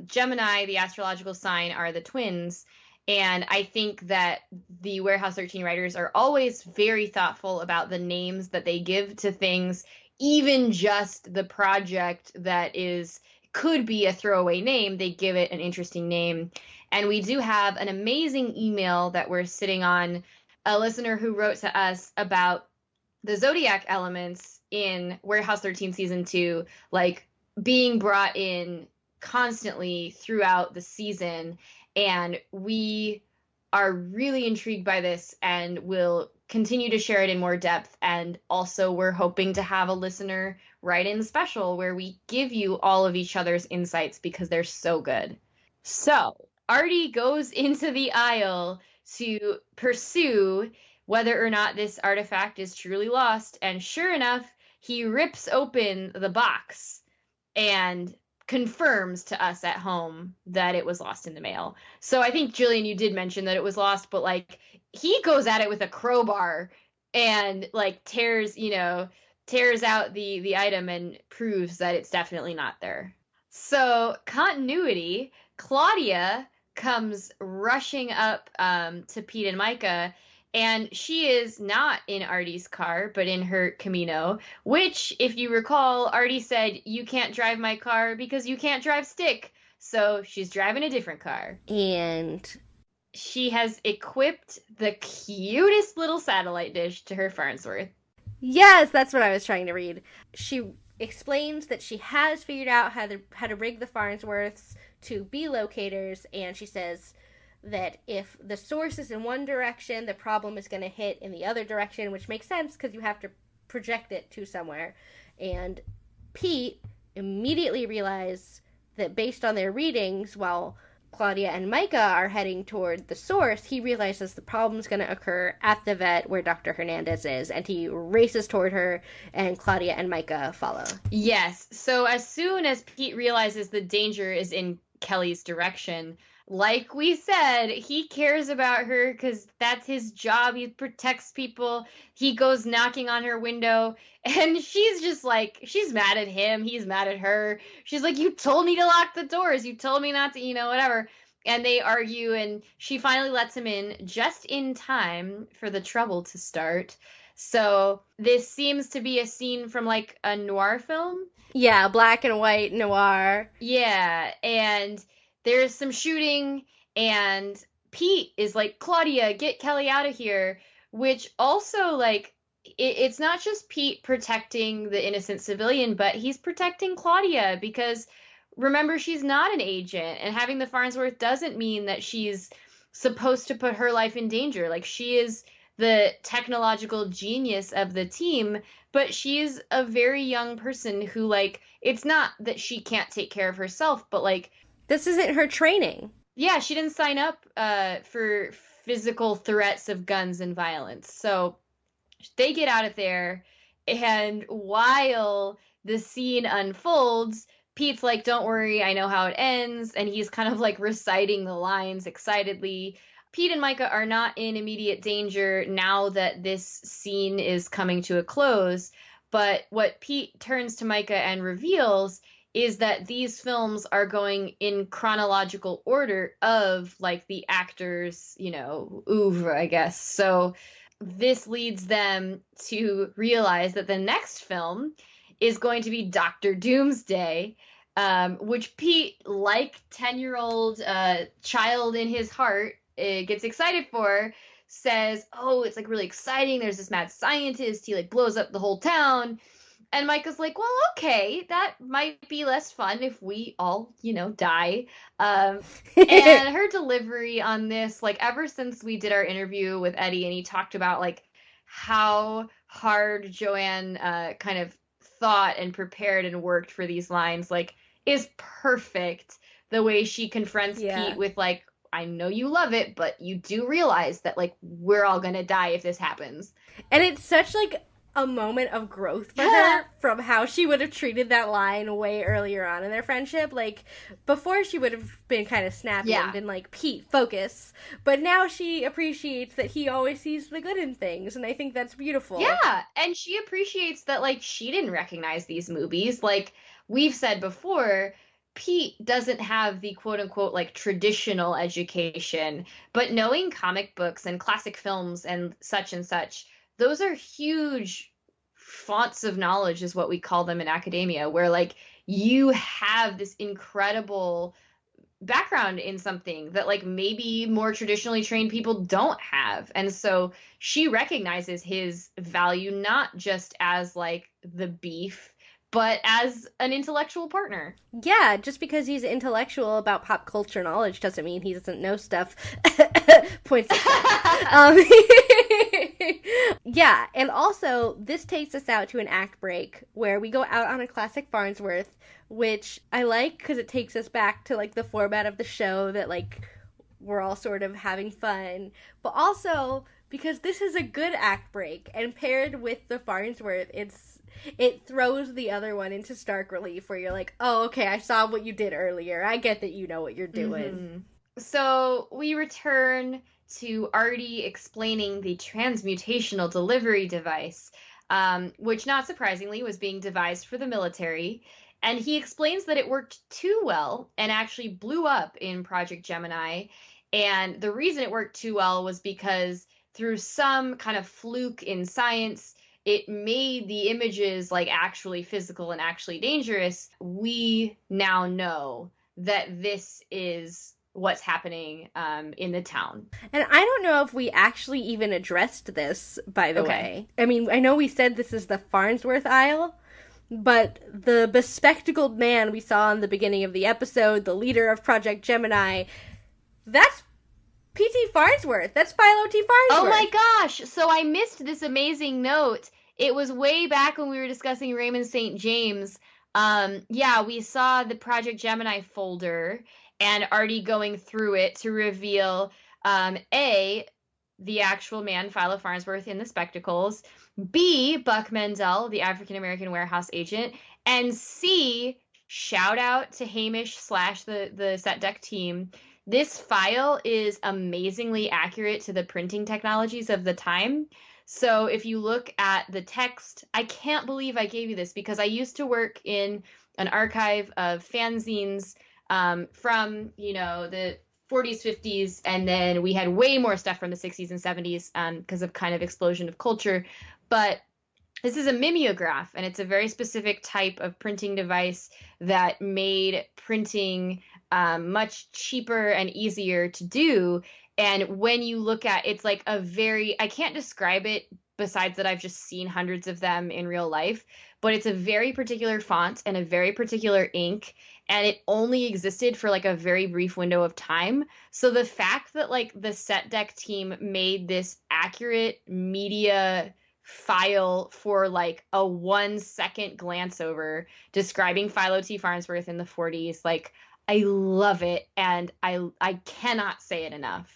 Gemini, the astrological sign, are the twins. And I think that the Warehouse 13 writers are always very thoughtful about the names that they give to things, even just the project that could be a throwaway name. They give it an interesting name. And we do have an amazing email that we're sitting on, a listener who wrote to us about the zodiac elements in Warehouse 13 season 2, like being brought in constantly throughout the season. And we are really intrigued by this and will continue to share it in more depth. And also we're hoping to have a listener write in special where we give you all of each other's insights because they're so good. So Artie goes into the aisle to pursue whether or not this artifact is truly lost. And sure enough, he rips open the box and confirms to us at home that it was lost in the mail. So I think, Jillian, you did mention that it was lost, but like he goes at it with a crowbar and like tears out the item and proves that it's definitely not there. So continuity, Claudia comes rushing up to Pete and Micah, and she is not in Artie's car, but in her Camino, which, if you recall, Artie said, you can't drive my car because you can't drive stick. So she's driving a different car. And she has equipped the cutest little satellite dish to her Farnsworth. yes, that's what I was trying to read. She explains that she has figured out how to rig the Farnsworths to be locators, and she says that if the source is in one direction, the problem is going to hit in the other direction, which makes sense because you have to project it to somewhere. And Pete immediately realized that based on their readings, while Claudia and Micah are heading toward the source, he realizes the problem's going to occur at the vet where Dr. Hernandez is, and he races toward her, and Claudia and Micah follow. Yes. So as soon as Pete realizes the danger is in Kelly's direction, like we said, he cares about her because that's his job. He protects people. He goes knocking on her window, and she's just like, she's mad at him. He's mad at her. She's like, you told me to lock the doors. You told me not to, whatever. And they argue, and she finally lets him in just in time for the trouble to start. So this seems to be a scene from like a noir film. Yeah, black and white noir. Yeah, and there's some shooting, and Pete is like, Claudia, get Kelly out of here, which also, like, it's not just Pete protecting the innocent civilian, but he's protecting Claudia because, remember, she's not an agent, and having the Farnsworth doesn't mean that she's supposed to put her life in danger. Like, she is the technological genius of the team, but she's a very young person who, like, it's not that she can't take care of herself, but, like, this isn't her training. Yeah, she didn't sign up for physical threats of guns and violence. So they get out of there, and while the scene unfolds, Pete's like, don't worry, I know how it ends, and he's kind of like reciting the lines excitedly. Pete and Micah are not in immediate danger now that this scene is coming to a close, but what Pete turns to Micah and reveals is that these films are going in chronological order of, like, the actors, oeuvre, I guess. So this leads them to realize that the next film is going to be Dr. Doomsday, which Pete, like 10-year-old child in his heart, gets excited for, says, oh, it's, like, really exciting. There's this mad scientist. He, like, blows up the whole town. And Micah's like, well, okay, that might be less fun if we all, die. And her delivery on this, like, ever since we did our interview with Eddie and he talked about, like, how hard Joanne kind of thought and prepared and worked for these lines, like, is perfect. The way she confronts Pete with, like, I know you love it, but you do realize that, like, we're all gonna die if this happens. And it's such, like, a moment of growth for her from how she would have treated that line way earlier on in their friendship. Like, before she would have been kind of snappy and been like, Pete, focus. But now she appreciates that he always sees the good in things, and I think that's beautiful. Yeah, and she appreciates that, like, she didn't recognize these movies. Like, we've said before, Pete doesn't have the quote-unquote, like, traditional education, but knowing comic books and classic films and such, those are huge fonts of knowledge is what we call them in academia, where, like, you have this incredible background in something that, like, maybe more traditionally trained people don't have. And so she recognizes his value not just as, like, the beef, but as an intellectual partner. Yeah, just because he's intellectual about pop culture knowledge doesn't mean he doesn't know stuff. Points. Yeah, and also, this takes us out to an act break where we go out on a classic Farnsworth, which I like because it takes us back to, like, the format of the show that, like, we're all sort of having fun, but also because this is a good act break, and paired with the Farnsworth, it throws the other one into stark relief where you're like, oh, okay, I saw what you did earlier. I get that you know what you're doing. Mm-hmm. So we return to Artie explaining the transmutational delivery device, which, not surprisingly, was being devised for the military. And he explains that it worked too well and actually blew up in Project Gemini. And the reason it worked too well was because through some kind of fluke in science, it made the images, like, actually physical and actually dangerous. We now know that this is what's happening in the town. And I don't know if we actually even addressed this, by the way. I mean, I know we said this is the Farnsworth Isle, but the bespectacled man we saw in the beginning of the episode, the leader of Project Gemini, that's P.T. Farnsworth. That's Philo T. Farnsworth. Oh my gosh! So I missed this amazing note. It was way back when we were discussing Raymond St. James. Yeah, we saw the Project Gemini folder, and Artie going through it to reveal A, the actual man, Philo Farnsworth, in the spectacles, B, Buck Mendel, the African American warehouse agent, and C, shout out to Hamish / the set deck team. This file is amazingly accurate to the printing technologies of the time. So if you look at the text, I can't believe I gave you this because I used to work in an archive of fanzines from, the 40s, 50s, and then we had way more stuff from the 60s and 70s because of kind of explosion of culture. But this is a mimeograph, and it's a very specific type of printing device that made printing much cheaper and easier to do. And when you look at it's like I can't describe it besides that I've just seen hundreds of them in real life, but it's a very particular font and a very particular ink, and it only existed for like a very brief window of time. So the fact that like the set deck team made this accurate media file for like a 1 second glance over describing Philo T. Farnsworth in the 40s, like I love it, and I cannot say it enough.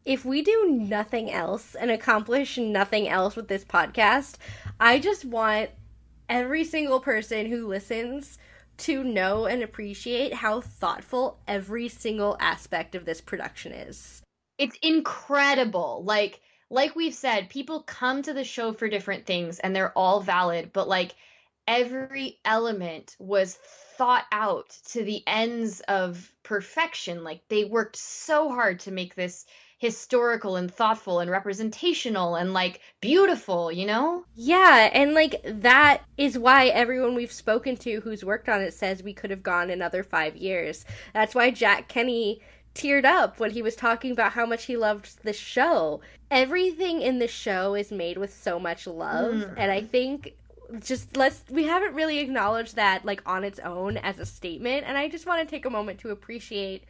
If we do nothing else and accomplish nothing else with this podcast, I just want every single person who listens to know and appreciate how thoughtful every single aspect of this production is. It's incredible. Like we've said, people come to the show for different things and they're all valid, but like every element was thought out to the ends of perfection. Like they worked so hard to make this historical and thoughtful and representational and like beautiful, Yeah, and like that is why everyone we've spoken to who's worked on it says we could have gone another 5 years. That's why Jack Kenny teared up when he was talking about how much he loved the show. Everything in the show is made with so much love, and I think we haven't really acknowledged that like on its own as a statement, and I just want to take a moment to appreciate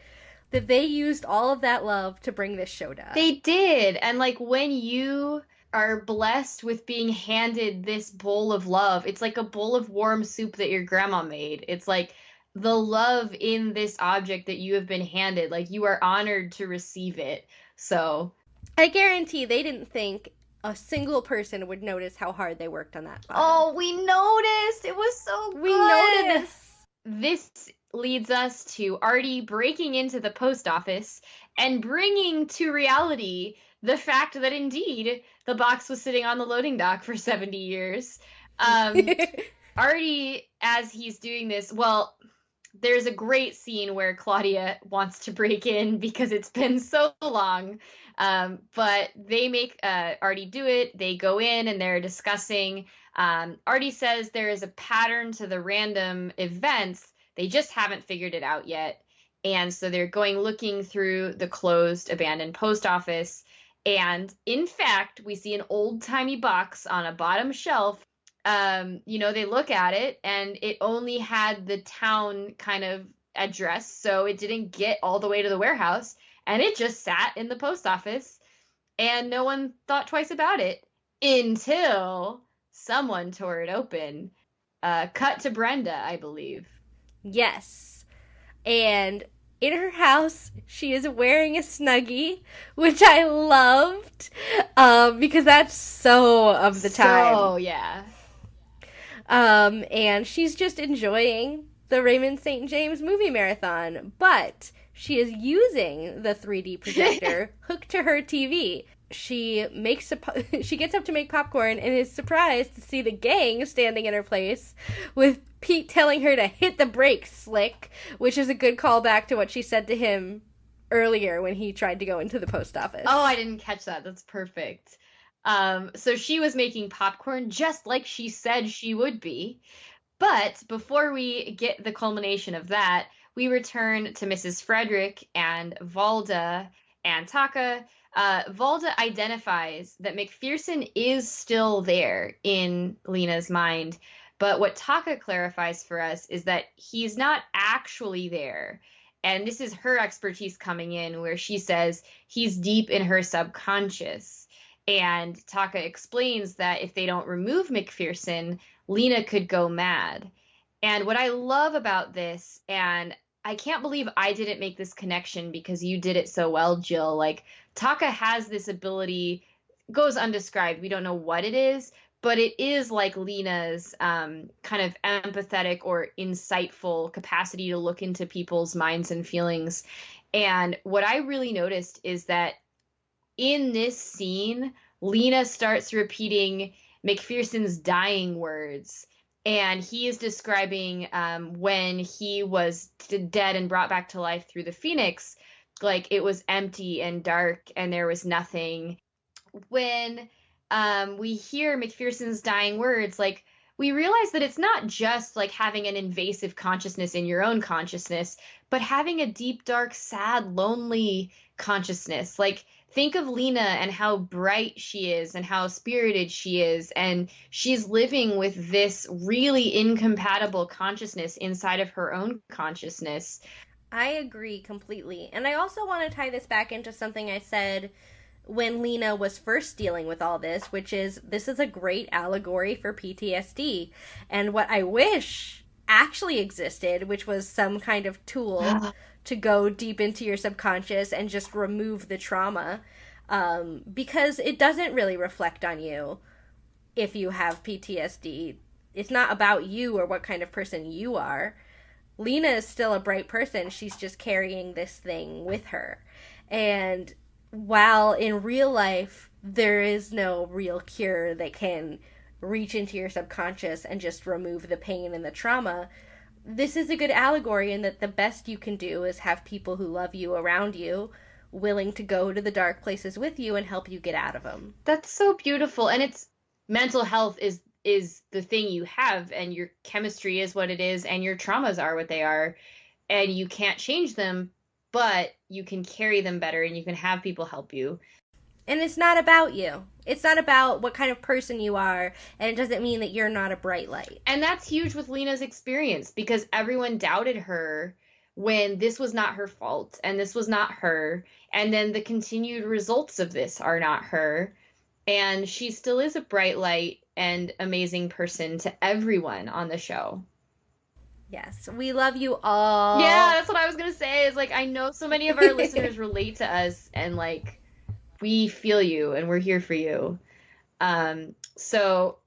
that they used all of that love to bring this show to us. They did. And like when you are blessed with being handed this bowl of love, it's like a bowl of warm soup that your grandma made. It's like the love in this object that you have been handed, like you are honored to receive it. So I guarantee they didn't think a single person would notice how hard they worked on that file. Oh, we noticed. It was so good. We noticed. This leads us to Artie breaking into the post office and bringing to reality the fact that indeed the box was sitting on the loading dock for 70 years. Artie, as he's doing this, there's a great scene where Claudia wants to break in because it's been so long. But they make Artie do it. They go in and they're discussing. Artie says there is a pattern to the random events. They just haven't figured it out yet. And so they're looking through the closed, abandoned post office. And in fact, we see an old-timey box on a bottom shelf. They look at it and it only had the town kind of address. So it didn't get all the way to the warehouse. And it just sat in the post office. And no one thought twice about it until someone tore it open. Cut to Brenda, I believe. Yes. And in her house, she is wearing a Snuggie, which I loved, because that's so of the time. Oh, yeah. And she's just enjoying the Raymond St. James movie marathon, but she is using the 3D projector hooked to her TV. She gets up to make popcorn and is surprised to see the gang standing in her place, with Pete telling her to hit the brakes, Slick, which is a good callback to what she said to him earlier when he tried to go into the post office. Oh, I didn't catch that. That's perfect. So she was making popcorn just like she said she would be. But before we get the culmination of that, we return to Mrs. Frederick and Valda and Taka. Valda identifies that McPherson is still there in Lena's mind, but what Taka clarifies for us is that he's not actually there. And this is her expertise coming in, where she says he's deep in her subconscious. And Taka explains that if they don't remove McPherson, Lena could go mad. And what I love about this, and I can't believe I didn't make this connection because you did it so well, Jill. Like, Taka has this ability, goes undescribed. We don't know what it is, but it is like Lena's kind of empathetic or insightful capacity to look into people's minds and feelings. And what I really noticed is that in this scene, Lena starts repeating McPherson's dying words. And he is describing when he was dead and brought back to life through the Phoenix, like it was empty and dark and there was nothing. When we hear McPherson's dying words, like we realize that it's not just like having an invasive consciousness in your own consciousness, but having a deep, dark, sad, lonely consciousness. Like, think of Lena and how bright she is and how spirited she is. And she's living with this really incompatible consciousness inside of her own consciousness. I agree completely. And I also want to tie this back into something I said when Lena was first dealing with all this, which is this is a great allegory for PTSD. And what I wish actually existed, which was some kind of tool to go deep into your subconscious and just remove the trauma, because it doesn't really reflect on you if you have PTSD. It's not about you or what kind of person you are. Lena is still a bright person. She's just carrying this thing with her. And while in real life there is no real cure that can reach into your subconscious and just remove the pain and the trauma, this is a good allegory in that the best you can do is have people who love you around you, willing to go to the dark places with you and help you get out of them. That's so beautiful. And it's mental health is the thing you have, and your chemistry is what it is, and your traumas are what they are, and you can't change them, but you can carry them better and you can have people help you. And it's not about you. It's not about what kind of person you are, and it doesn't mean that you're not a bright light. And that's huge with Lena's experience, because everyone doubted her when this was not her fault and this was not her. And then the continued results of this are not her. And she still is a bright light and amazing person to everyone on the show. Yes, we love you all. Yeah, that's what I was going to say. Is like, I know so many of our listeners relate to us, and like, we feel you and we're here for you. So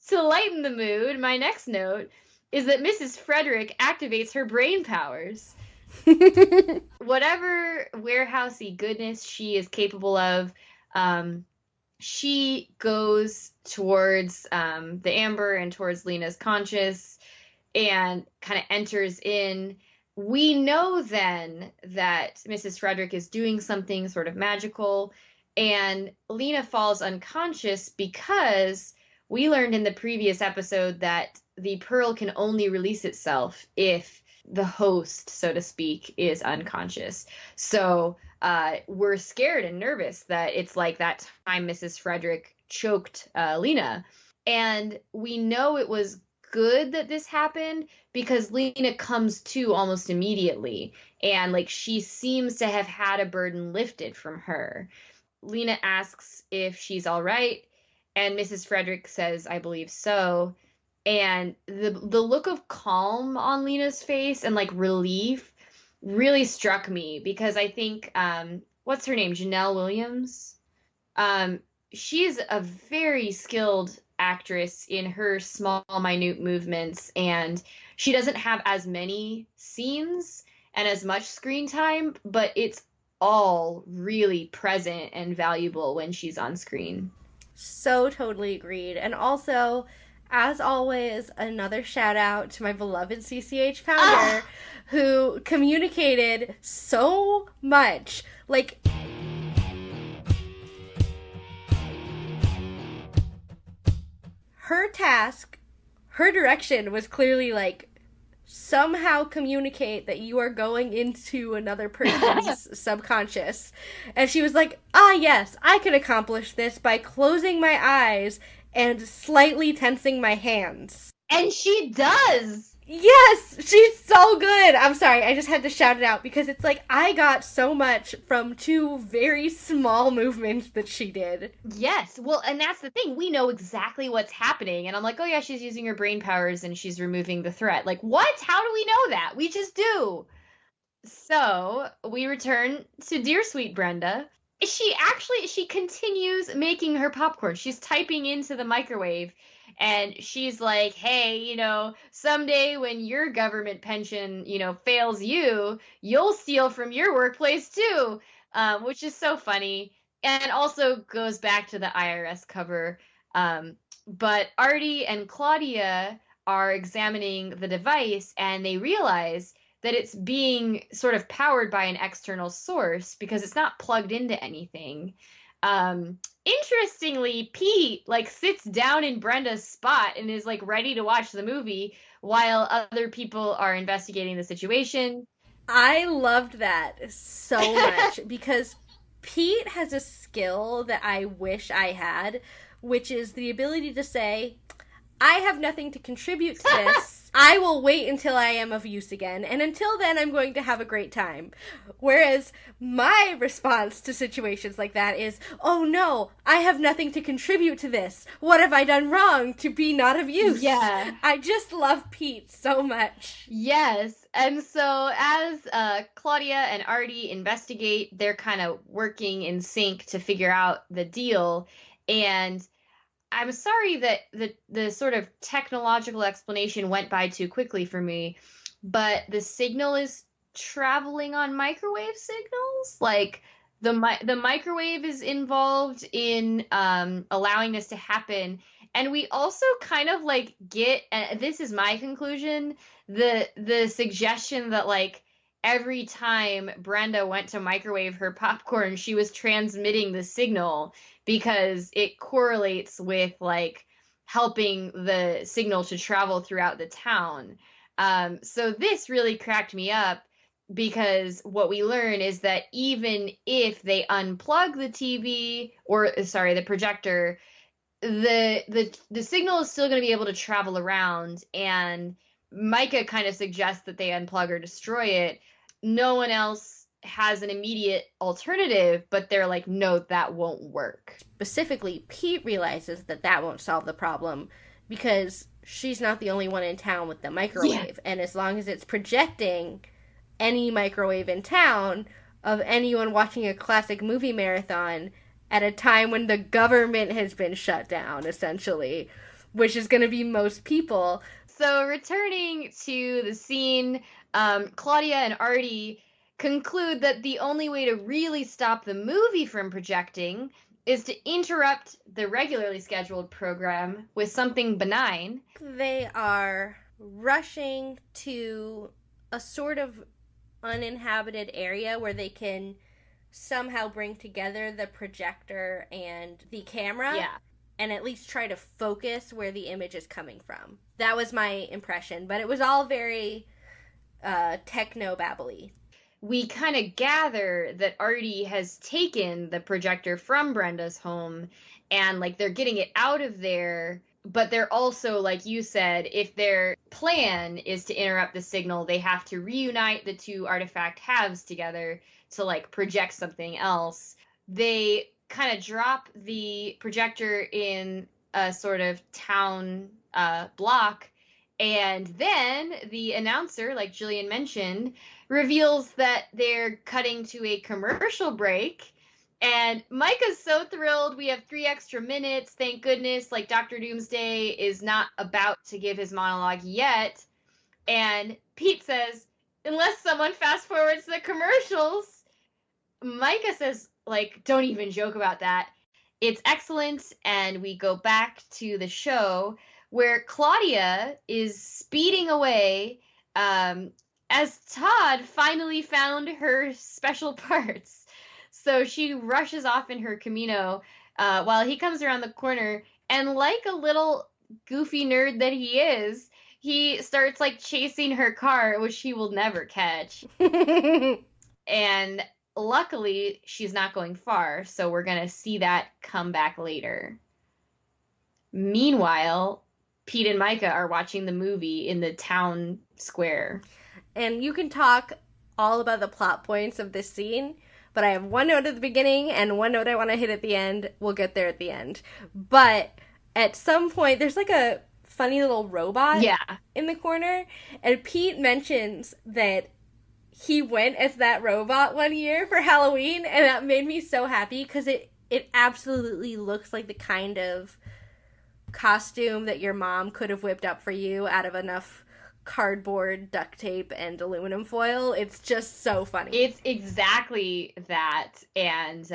to lighten the mood, my next note is that Mrs. Frederick activates her brain powers. Whatever warehousey goodness she is capable of, she goes towards the Amber and towards Lena's conscious and kind of enters in. We know then that Mrs. Frederick is doing something sort of magical, and Lena falls unconscious because we learned in the previous episode that the pearl can only release itself if the host, so to speak, is unconscious. So we're scared and nervous that it's like that time Mrs. Frederick choked Lena. And we know it was good that this happened because Lena comes to almost immediately, and like she seems to have had a burden lifted from her. Lena asks if she's all right, and Mrs. Frederick says, "I believe so." And the look of calm on Lena's face and like relief really struck me, because I think what's her name, Janelle Williams, she's a very skilled actress in her small, minute movements, and she doesn't have as many scenes and as much screen time, but it's all really present and valuable when she's on screen. So totally agreed. And also, as always, another shout out to my beloved CCH founder who communicated so much. Like, her task, her direction was clearly like, somehow communicate that you are going into another person's subconscious. And she was like, yes, I can accomplish this by closing my eyes and slightly tensing my hands. And she does! Yes, she's so good. I'm sorry, I just had to shout it out because it's like I got so much from two very small movements that she did. Yes. Well, and that's the thing. We know exactly what's happening. And I'm like, oh, yeah, she's using her brain powers and she's removing the threat. Like, what? How do we know that? We just do. So we return to Dear Sweet Brenda. She continues making her popcorn. She's typing into the microwave and she's like, hey, someday when your government pension, fails you, you'll steal from your workplace too, which is so funny. And also goes back to the IRS cover. But Artie and Claudia are examining the device and they realize that it's being sort of powered by an external source because it's not plugged into anything. Interestingly, Pete sits down in Brenda's spot and is ready to watch the movie while other people are investigating the situation. I loved that so much because Pete has a skill that I wish I had, which is the ability to say, I have nothing to contribute to this. I will wait until I am of use again, and until then I'm going to have a great time. Whereas my response to situations like that is, oh no, I have nothing to contribute to this. What have I done wrong to be not of use? Yeah. I just love Pete so much. Yes. And so as Claudia and Artie investigate, they're kind of working in sync to figure out the deal. And I'm sorry that the sort of technological explanation went by too quickly for me, but the signal is traveling on microwave signals. Like the microwave is involved in allowing this to happen. And we also kind of get, and this is my conclusion, the suggestion that every time Brenda went to microwave her popcorn, she was transmitting the signal because it correlates with helping the signal to travel throughout the town. So this really cracked me up because what we learn is that even if they unplug the TV the projector, the signal is still going to be able to travel around, and Micah kind of suggests that they unplug or destroy it. No one else has an immediate alternative, but they're like, no, that won't work. Specifically, Pete realizes that won't solve the problem because she's not the only one in town with the microwave. Yeah. And as long as it's projecting any microwave in town of anyone watching a classic movie marathon at a time when the government has been shut down, essentially, which is going to be most people. So returning to the scene, Claudia and Artie conclude that the only way to really stop the movie from projecting is to interrupt the regularly scheduled program with something benign. They are rushing to a sort of uninhabited area where they can somehow bring together the projector and the camera. Yeah. And at least try to focus where the image is coming from. That was my impression, but it was all very techno-babbly. We kind of gather that Artie has taken the projector from Brenda's home and they're getting it out of there, but they're also, like you said, if their plan is to interrupt the signal, they have to reunite the two artifact halves together to project something else. They kind of drop the projector in a sort of town block, and then the announcer, like Jillian mentioned, reveals that they're cutting to a commercial break, and Micah's so thrilled. We have 3 extra minutes, thank goodness. Dr. Doomsday is not about to give his monologue yet, and Pete says, unless someone fast forwards the commercials. Micah says, don't even joke about that. It's excellent, and we go back to the show where Claudia is speeding away as Todd finally found her special parts. So she rushes off in her Camino while he comes around the corner, and like a little goofy nerd that he is, he starts chasing her car, which he will never catch. And luckily, she's not going far, so we're going to see that come back later. Meanwhile, Pete and Micah are watching the movie in the town square. And you can talk all about the plot points of this scene, but I have one note at the beginning and one note I want to hit at the end. We'll get there at the end. But at some point, there's like a funny little robot in the corner, and Pete mentions that he went as that robot one year for Halloween, and that made me so happy because it absolutely looks like the kind of costume that your mom could have whipped up for you out of enough cardboard, duct tape, and aluminum foil. It's just so funny. It's exactly that. And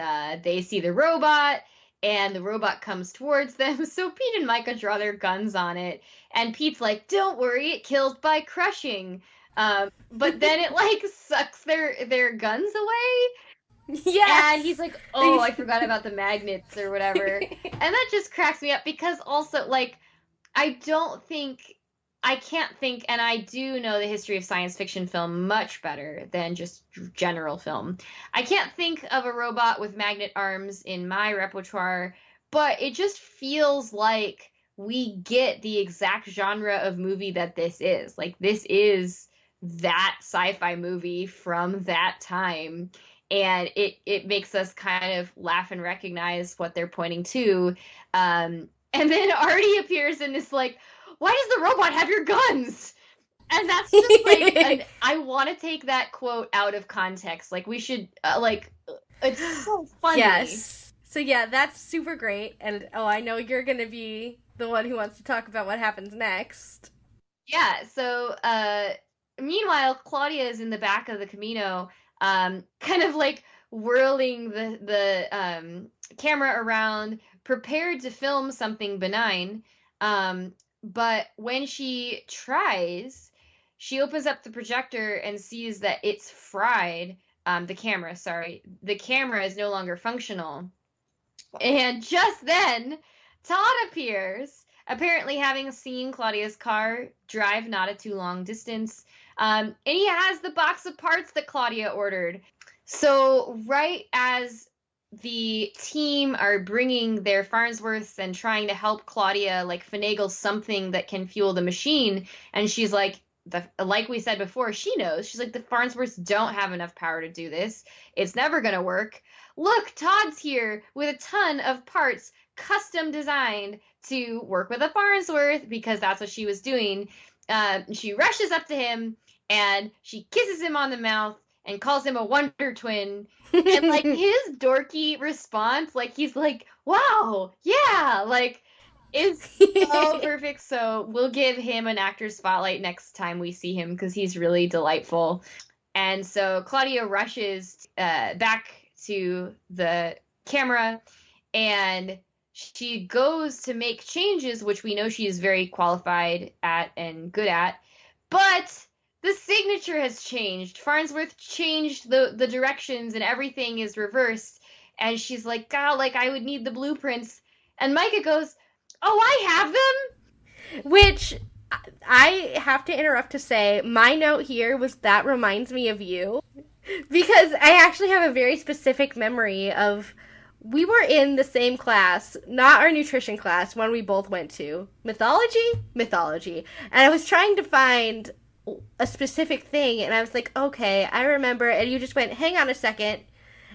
they see the robot, and the robot comes towards them. So Pete and Micah draw their guns on it, and Pete's like, "Don't worry, it kills by crushing." But then it like sucks their guns away. Yeah. And he's like, "Oh, I forgot about the magnets or whatever." And that just cracks me up because also like I can't think, and I do know the history of science fiction film much better than just general film. I can't think of a robot with magnet arms in my repertoire, but it just feels like we get the exact genre of movie that this is. Like, this is that sci-fi movie from that time, and it makes us kind of laugh and recognize what they're pointing to. And then Artie appears and is like, "Why does the robot have your guns?" And that's just like, I want to take that quote out of context. Like, we should, it's so funny. Yes. So yeah, that's super great. And I know you're going to be the one who wants to talk about what happens next. Yeah, so, meanwhile, Claudia is in the back of the Camino, kind of like whirling the camera around, prepared to film something benign. But when she tries, she opens up the projector and sees that it's fried. The camera is no longer functional. And just then, Todd appears, apparently having seen Claudia's car drive not a too long distance. And he has the box of parts that Claudia ordered. So right as the team are bringing their Farnsworths and trying to help Claudia like finagle something that can fuel the machine, and she's like, like we said before, she knows. She's like, the Farnsworths don't have enough power to do this. It's never gonna work. Look, Todd's here with a ton of parts custom designed to work with a Farnsworth, because that's what she was doing. She rushes up to him and she kisses him on the mouth and calls him a wonder twin. And like his dorky response, like he's like, "Wow, yeah," like is so perfect. So we'll give him an actor's spotlight next time we see him, because he's really delightful. And so Claudia rushes back to the camera, and she goes to make changes, which we know she is very qualified at and good at, but the signature has changed. Farnsworth changed the directions, and everything is reversed. And she's like, "God, like I would need the blueprints." And Micah goes, "Oh, I have them." Which I have to interrupt to say, my note here was, that reminds me of you. Because I actually have a very specific memory of, we were in the same class, not our nutrition class, one we both went to. Mythology. And I was trying to find a specific thing, and I was like, okay, I remember, and you just went, "Hang on a second,"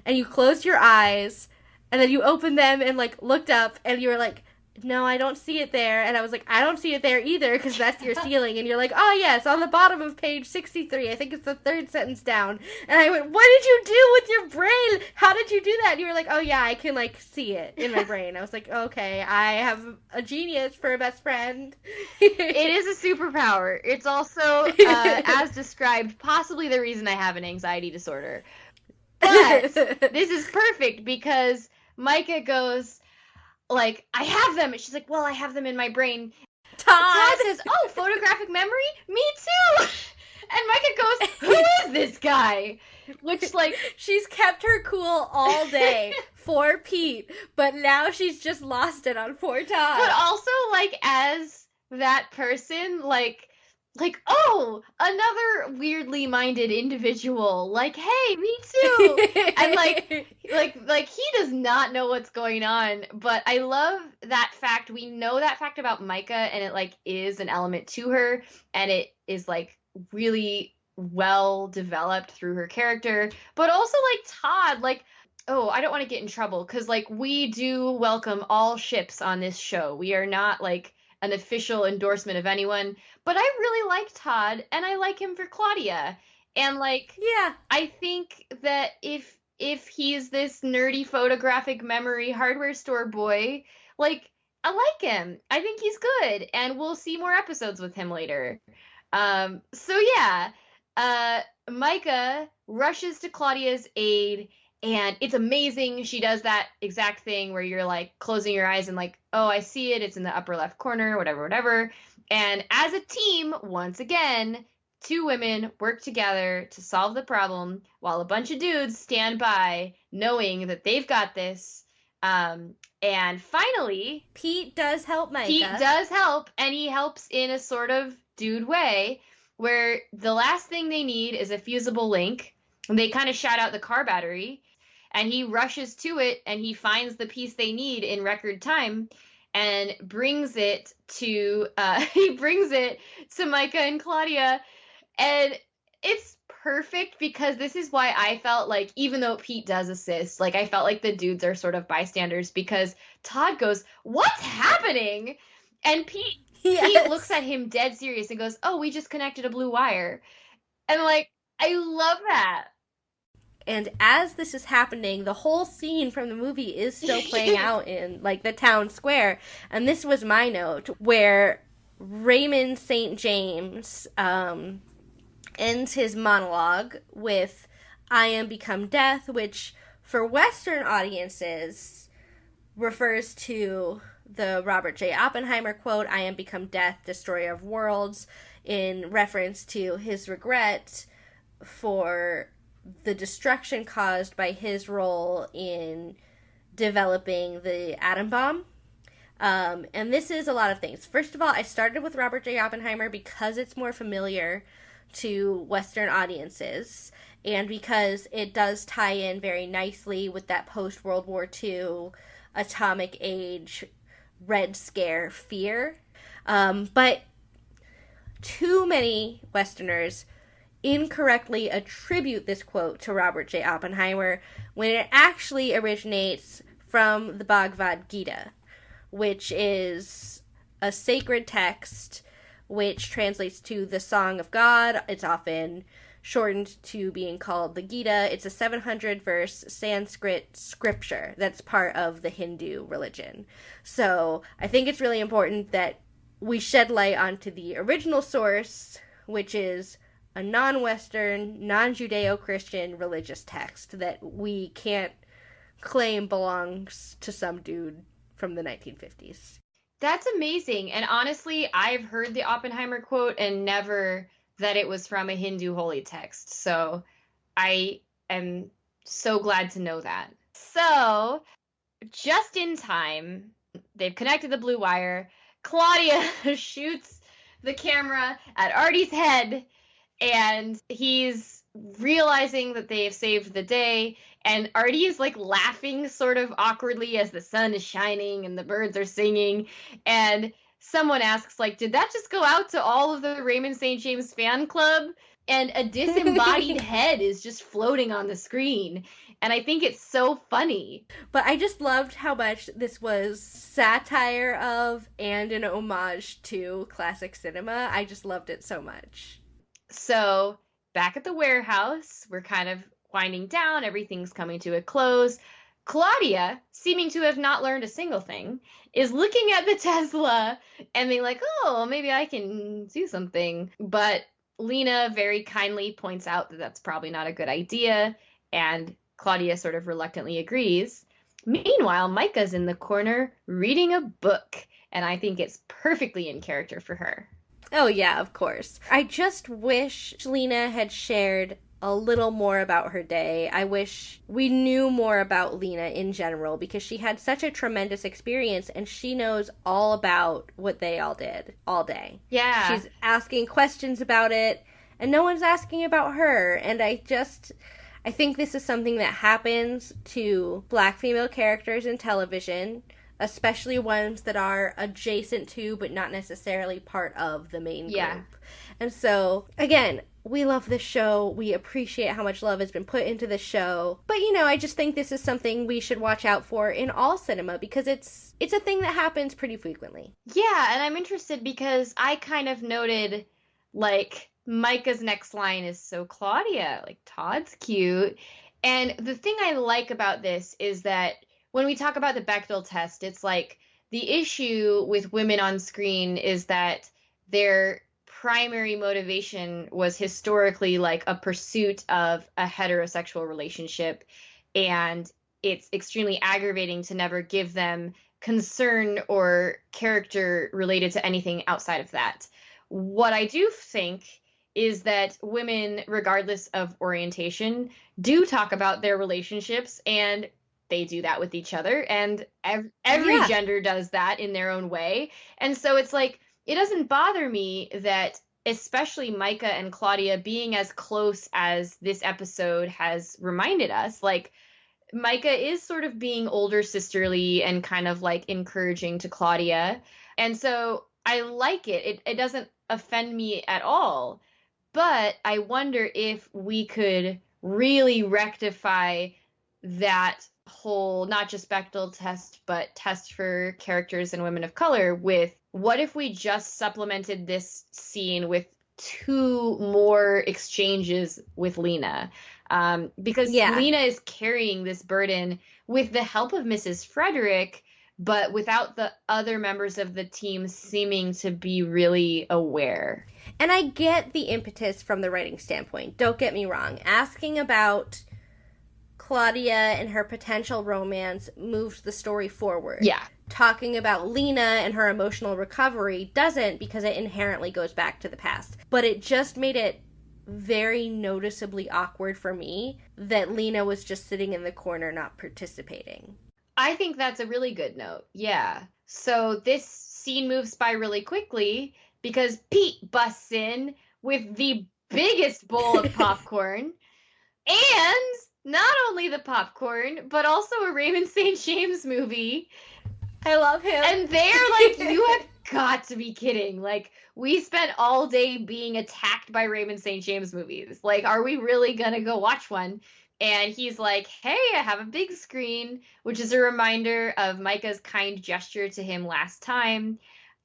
and you closed your eyes, and then you opened them and like looked up, and you were like, "No, I don't see it there." And I was like, "I don't see it there either, because that's your ceiling." And you're like, "Oh yes, on the bottom of page 63, I think it's the third sentence down." And I went, "What did you do with your brain? How did you do that?" And you were like, "Oh yeah, I can like see it in my brain." I was like, "Okay, I have a genius for a best friend." It is a superpower. It's also, as described, possibly the reason I have an anxiety disorder. But this is perfect, because Micah goes, like, "I have them." And she's like, "Well, I have them in my brain." Todd says, "Oh, photographic memory? Me too." And Micah goes, "Who is this guy?" Which, like, she's kept her cool all day for Pete, but now she's just lost it on poor Todd. But also, like, as that person, like, like, oh, another weirdly minded individual. Like, hey, me too. And like he does not know what's going on. But I love that fact. We know that fact about Micah, and it like is an element to her, and it is like really well developed through her character. But also like Todd, like, oh, I don't want to get in trouble because like we do welcome all ships on this show. We are not like an official endorsement of anyone, but I really like Todd and I like him for Claudia. And like, Yeah. I think that if he's this nerdy photographic memory hardware store boy, like I like him. I think he's good, and we'll see more episodes with him later. So yeah, Micah rushes to Claudia's aid, and it's amazing. She does that exact thing where you're like closing your eyes and like, oh, I see it. It's in the upper left corner, whatever. And as a team, once again, two women work together to solve the problem while a bunch of dudes stand by knowing that they've got this. And finally, Pete does help Micah. Pete does help, and he helps in a sort of dude way where the last thing they need is a fusible link. And they kind of shout out the car battery, and he rushes to it, and he finds the piece they need in record time and brings it to Micah and Claudia. And it's perfect because this is why I felt like, even though Pete does assist, like I felt like the dudes are sort of bystanders, because Todd goes, "What's happening?" And Pete looks at him dead serious and goes, "Oh, we just connected a blue wire." And like, I love that. And as this is happening, the whole scene from the movie is still playing out in like the town square. And this was my note, where Raymond St. James ends his monologue with "I am become death," which for Western audiences refers to the Robert J. Oppenheimer quote, "I am become death, destroyer of worlds," in reference to his regret for the destruction caused by his role in developing the atom bomb. And this is a lot of things. First of all, I started with Robert J. Oppenheimer because it's more familiar to Western audiences, and because it does tie in very nicely with that post-World War II atomic age Red Scare fear. But too many Westerners incorrectly attribute this quote to Robert J. Oppenheimer when it actually originates from the Bhagavad Gita, which is a sacred text which translates to the Song of God. It's often shortened to being called the Gita. It's a 700-verse Sanskrit scripture that's part of the Hindu religion. So I think it's really important that we shed light onto the original source, which is a non-Western, non-Judeo-Christian religious text that we can't claim belongs to some dude from the 1950s. That's amazing. And honestly, I've heard the Oppenheimer quote and never that it was from a Hindu holy text. So I am so glad to know that. So just in time, they've connected the blue wire. Claudia shoots the camera at Artie's head, and he's realizing that they have saved the day. And Artie is like laughing sort of awkwardly as the sun is shining and the birds are singing. And someone asks, like, did that just go out to all of the Raymond St. James fan club? And a disembodied head is just floating on the screen. And I think it's so funny. But I just loved how much this was satire of and an homage to classic cinema. I just loved it so much. So back at the warehouse, we're kind of winding down. Everything's coming to a close. Claudia, seeming to have not learned a single thing, is looking at the Tesla and being like, oh, maybe I can do something. But Lena very kindly points out that that's probably not a good idea, and Claudia sort of reluctantly agrees. Meanwhile, Micah's in the corner reading a book, and I think it's perfectly in character for her. Oh, yeah, of course. I just wish Lena had shared a little more about her day. I wish we knew more about Lena in general, because she had such a tremendous experience and she knows all about what they all did all day. Yeah. She's asking questions about it and no one's asking about her. And I think this is something that happens to Black female characters in television, especially ones that are adjacent to but not necessarily part of the main group. Yeah. And so, again, we love this show. We appreciate how much love has been put into this show. But, I just think this is something we should watch out for in all cinema, because it's a thing that happens pretty frequently. Yeah, and I'm interested because I kind of noted, like, Micah's next line is, "So Claudia, like, Todd's cute." And the thing I like about this is that when we talk about the Bechdel test, it's like the issue with women on screen is that their primary motivation was historically like a pursuit of a heterosexual relationship, and it's extremely aggravating to never give them concern or character related to anything outside of that. What I do think is that women, regardless of orientation, do talk about their relationships, and they do that with each other, and every gender does that in their own way. And so it's like, it doesn't bother me that especially Micah and Claudia being as close as this episode has reminded us, like, Micah is sort of being older sisterly and kind of like encouraging to Claudia. And so I like it. It doesn't offend me at all. But I wonder if we could really rectify that whole, not just Bechdel test, but test for characters and women of color with, what if we just supplemented this scene with 2 more exchanges with Lena? Because Lena is carrying this burden with the help of Mrs. Frederick, but without the other members of the team seeming to be really aware. And I get the impetus from the writing standpoint. Don't get me wrong. Asking about Claudia and her potential romance moves the story forward. Yeah. Talking about Lena and her emotional recovery doesn't, because it inherently goes back to the past. But it just made it very noticeably awkward for me that Lena was just sitting in the corner not participating. I think that's a really good note. Yeah. So this scene moves by really quickly because Pete busts in with the biggest bowl of popcorn, and not only the popcorn, but also a Raymond St. James movie. I love him. And they're like, you have got to be kidding. Like, we spent all day being attacked by Raymond St. James movies. Like, are we really gonna go watch one? And he's like, hey, I have a big screen, which is a reminder of Micah's kind gesture to him last time.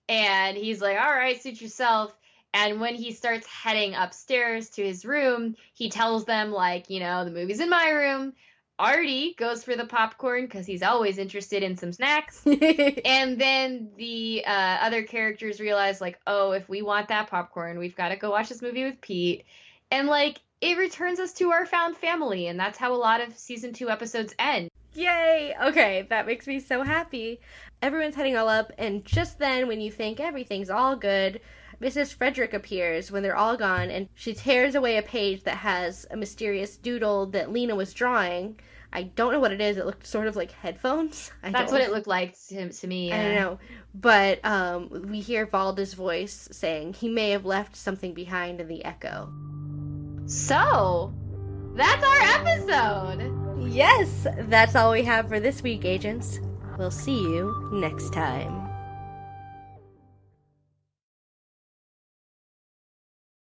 And he's like, all right, suit yourself. And when he starts heading upstairs to his room, he tells them, like, the movie's in my room. Artie goes for the popcorn because he's always interested in some snacks. And then the other characters realize, like, oh, if we want that popcorn, we've got to go watch this movie with Pete. And, like, it returns us to our found family, and that's how a lot of season 2 episodes end. Yay! Okay, that makes me so happy. Everyone's heading all up, and just then, when you think everything's all good, Mrs. Frederick appears when they're all gone, and she tears away a page that has a mysterious doodle that Lena was drawing. I don't know what it is. It looked sort of like headphones. That's what it looked like to me. Yeah. I don't know. But we hear Valda's voice saying he may have left something behind in the echo. So, that's our episode! Yes, that's all we have for this week, agents. We'll see you next time.